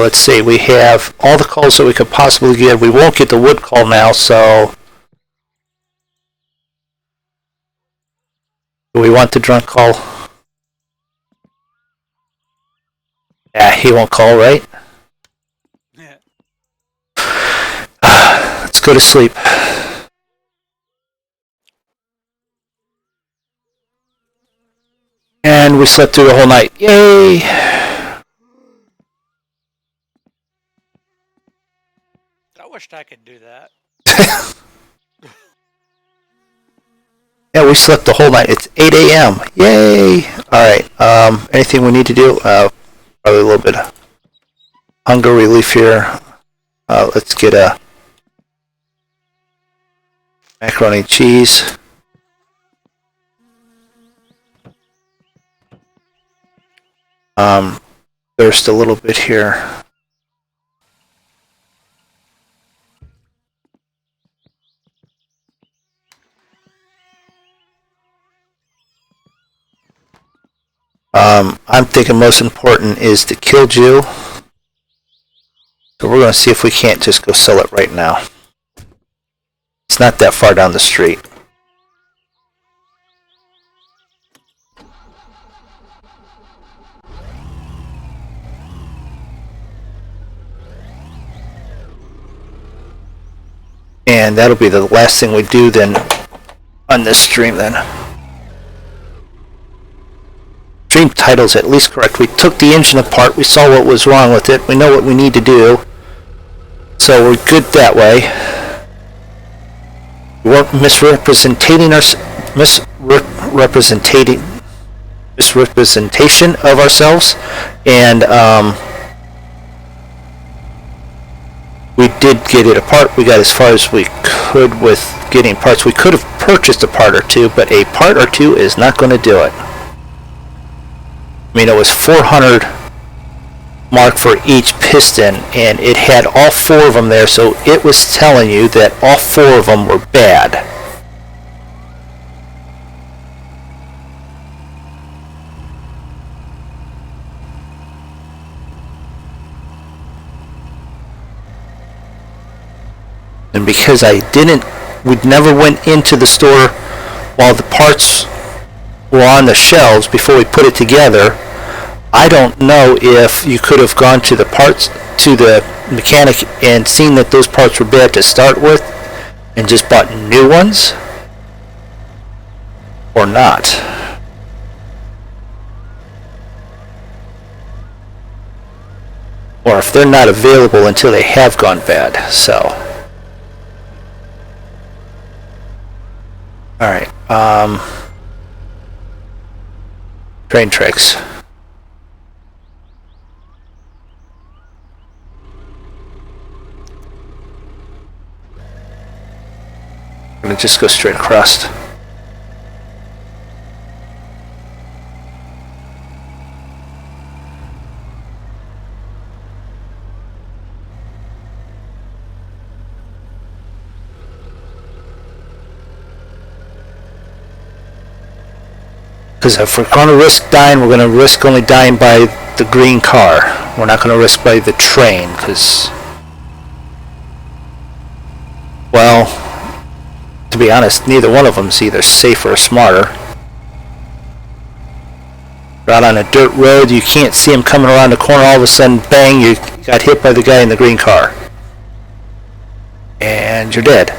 let's see, we have all the calls that we could possibly get. We won't get the wood call now, so do we want the drunk call? Yeah, he won't call, right? Yeah. Let's go to sleep. And we slept through the whole night. Yay! I wished I could do that. Yeah, we slept the whole night. It's 8 a.m. Yay! Alright, anything we need to do? Probably a little bit of hunger relief here. Let's get a macaroni and cheese. Thirst a little bit here. I'm thinking most important is to kill Jew. So we're going to see if we can't just go sell it right now. It's not that far down the street. And that'll be the last thing we do then on this stream then. Stream title's at least correct. We took the engine apart, we saw what was wrong with it, we know what we need to do. So we're good that way. We weren't misrepresentation of ourselves, and we did get it apart. We got as far as we could with getting parts. We could have purchased a part or two, but a part or two is not going to do it. I mean, it was 400 mark for each piston, and it had all four of them there, so it was telling you that all four of them were bad. And because we never went into the store while the parts were on the shelves before we put it together, I don't know if you could have gone to the mechanic and seen that those parts were bad to start with and just bought new ones or not. Or if they're not available until they have gone bad. So alright, train tricks. I'm gonna just go straight across. Because if we're going to risk dying, we're going to risk only dying by the green car. We're not going to risk by the train, because, well, to be honest, neither one of them is either safer or smarter. You're out on a dirt road, you can't see him coming around the corner, all of a sudden, bang, you got hit by the guy in the green car. And you're dead.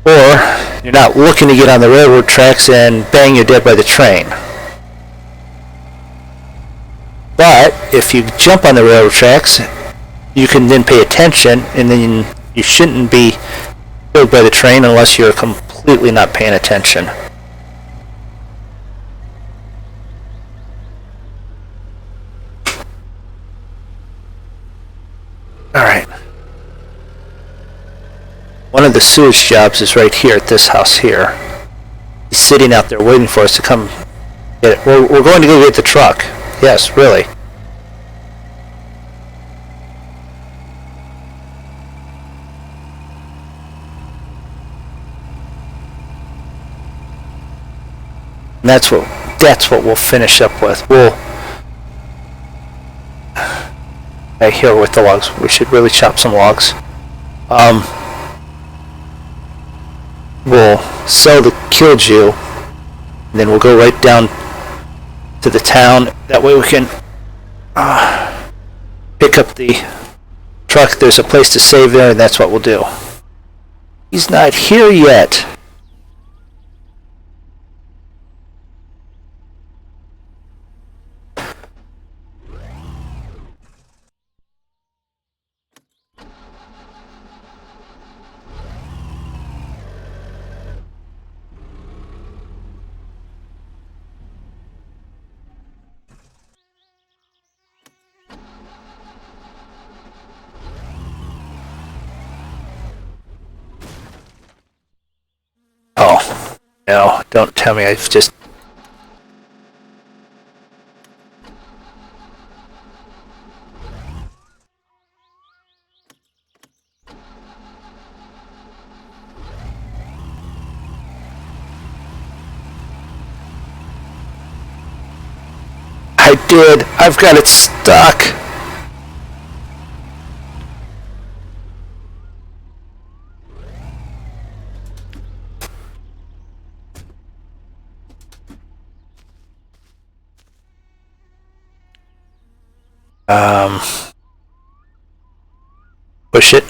Or, you're not looking to get on the railroad tracks and bang, you're dead by the train. But, if you jump on the railroad tracks, you can then pay attention, and then you shouldn't be killed by the train unless you're completely not paying attention. Alright. One of the sewage jobs is right here at this house here. He's sitting out there waiting for us to come get it. We're going to go get the truck. Yes, really. And that's what we'll finish up with. Okay, here with the logs. We should really chop some logs. We'll sell the Killju, and then we'll go right down to the town. That way we can pick up the truck. There's a place to save there, and that's what we'll do. He's not here yet. Oh, no, don't tell me I've just... I did. I've got it stuck. Push it.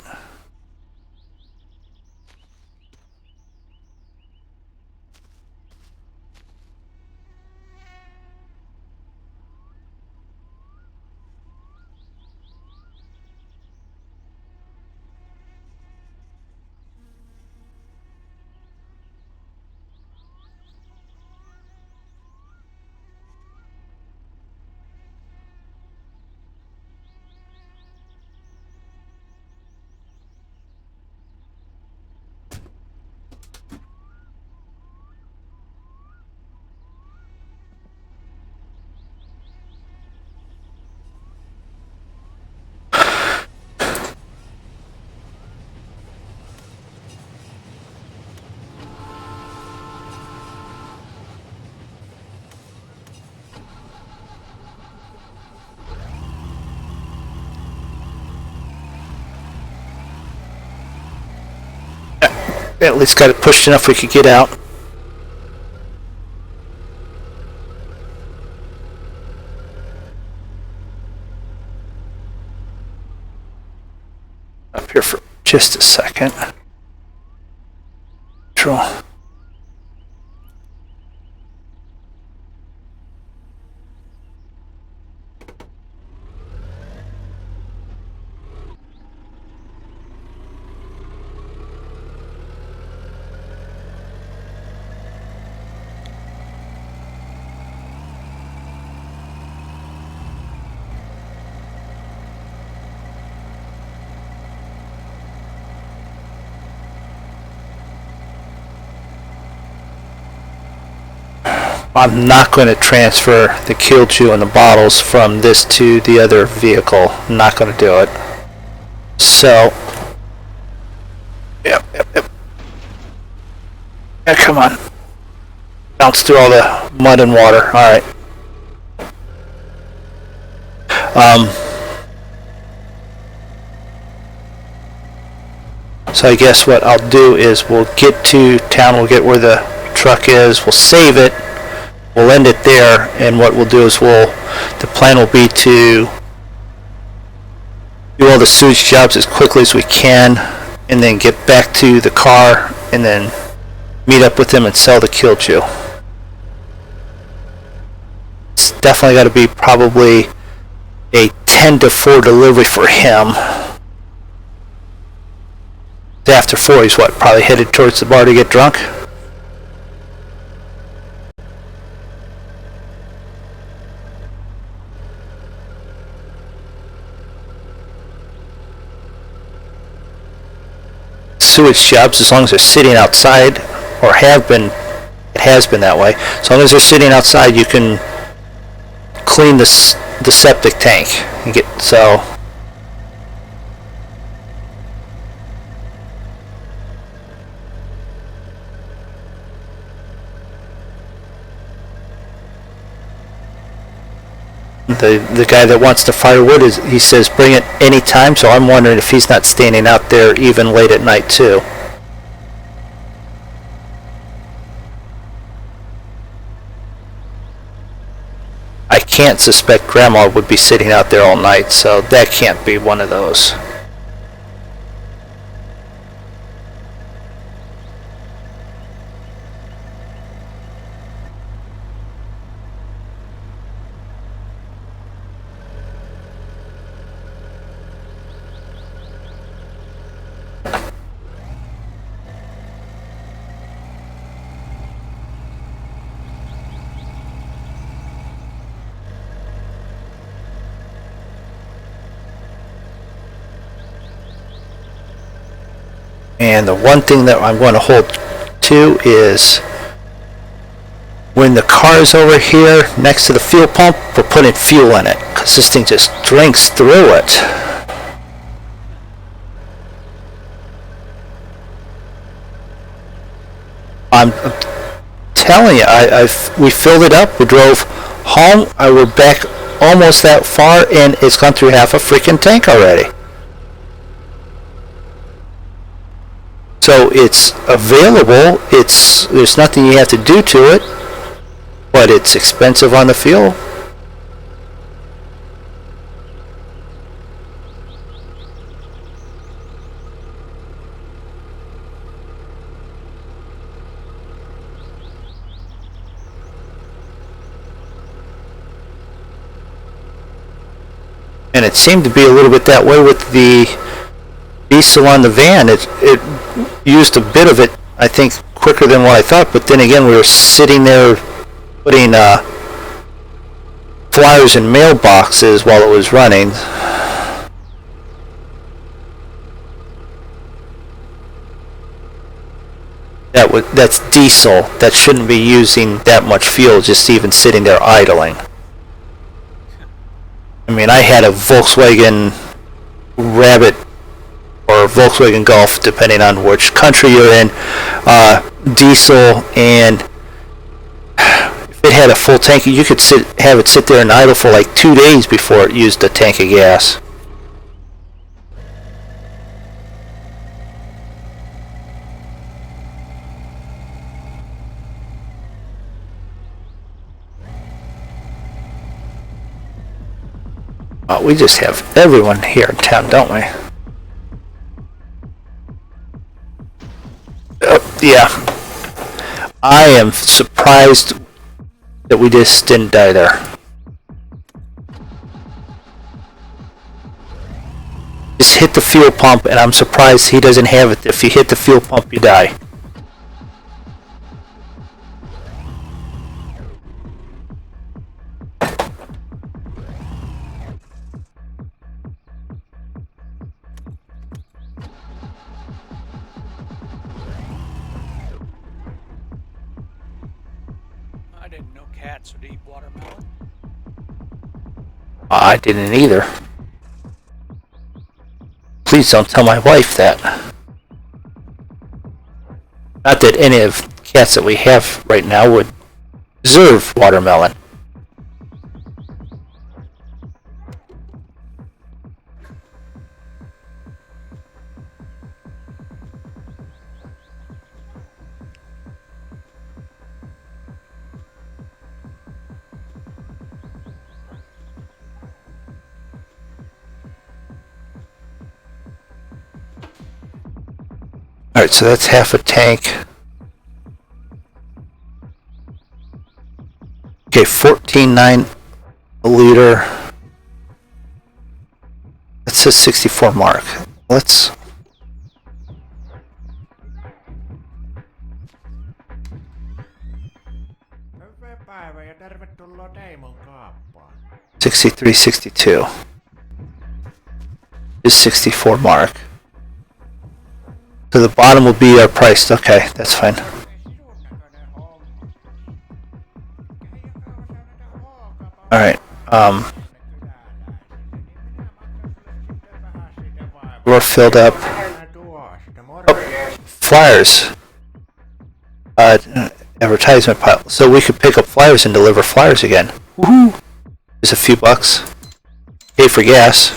At least got it pushed enough we could get out. Up here for just a second. Control. I'm not going to transfer the Killju and the bottles from this to the other vehicle. I'm not going to do it. So, yep. Yeah, come on. Bounce through all the mud and water. Alright. So I guess what I'll do is we'll get to town, we'll get where the truck is, we'll save it, we'll end it there, and what we'll do is the plan will be to do all the sewage jobs as quickly as we can, and then get back to the car, and then meet up with him and sell the Killju. It's definitely got to be probably a 10 to 4 delivery for him. After 4, he's what, probably headed towards the bar to get drunk? Sewage jobs, as long as they're sitting outside, or have been, it has been that way. As long as they're sitting outside, you can clean the septic tank and get so. the guy that wants the firewood he says bring it anytime. So I'm wondering if he's not standing out there even late at night too. I can't suspect Grandma would be sitting out there all night, so that can't be one of those. And the one thing that I'm going to hold to is when the car's over here next to the fuel pump, we're putting fuel in it because this thing just drinks through it. I'm telling you, we filled it up, we drove home, we're back almost that far, and it's gone through half a freaking tank already. So it's available, there's nothing you have to do to it, but it's expensive on the fuel. And it seemed to be a little bit that way with the diesel on the van. It used a bit of it, I think, quicker than what I thought, but then again we were sitting there putting flyers in mailboxes while it was running. That's diesel. That shouldn't be using that much fuel, just even sitting there idling. I mean, I had a Volkswagen Rabbit or Volkswagen Golf, depending on which country you're in, diesel, and if it had a full tank, you could have it sit there and idle for like 2 days before it used a tank of gas. We just have everyone here in town, don't we? Yeah. I am surprised that we just didn't die there. Just hit the fuel pump, and I'm surprised he doesn't have it. If you hit the fuel pump, you die. I didn't know cats would eat watermelon. I didn't either. Please don't tell my wife that. Not that any of the cats that we have right now would deserve watermelon. Alright, so that's half a tank. Okay, 14.9 a liter. That says 64 mark. Let's... Hyvää päivää ja tervetuloa Teimon kaappaan. 63, 62. Is 64 mark. So the bottom will be our price. Okay, that's fine. Alright, we're filled up. Oh, flyers. Advertisement pile. So we could pick up flyers and deliver flyers again. Woohoo! Just a few bucks. Pay for gas.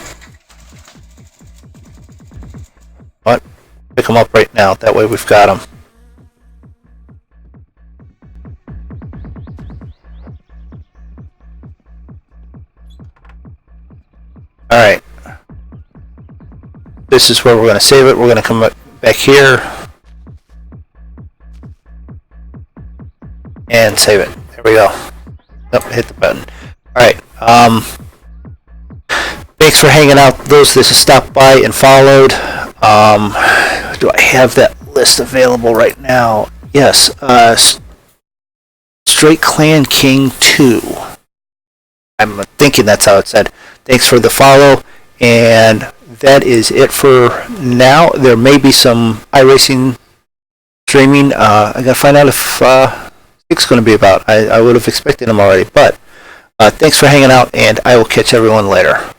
What? Pick them up right now. That way we've got them. Alright. This is where we're going to save it. We're going to come back here and save it. There we go. Nope, hit the button. Alright. Thanks for hanging out. Those that have stopped by and followed. Do I have that list available right now? Yes. Straight Clan King 2. I'm thinking that's how it said. Thanks for the follow, and that is it for now. There may be some iRacing streaming. I gotta find out if it's going to be about. I would have expected them already, but thanks for hanging out, and I will catch everyone later.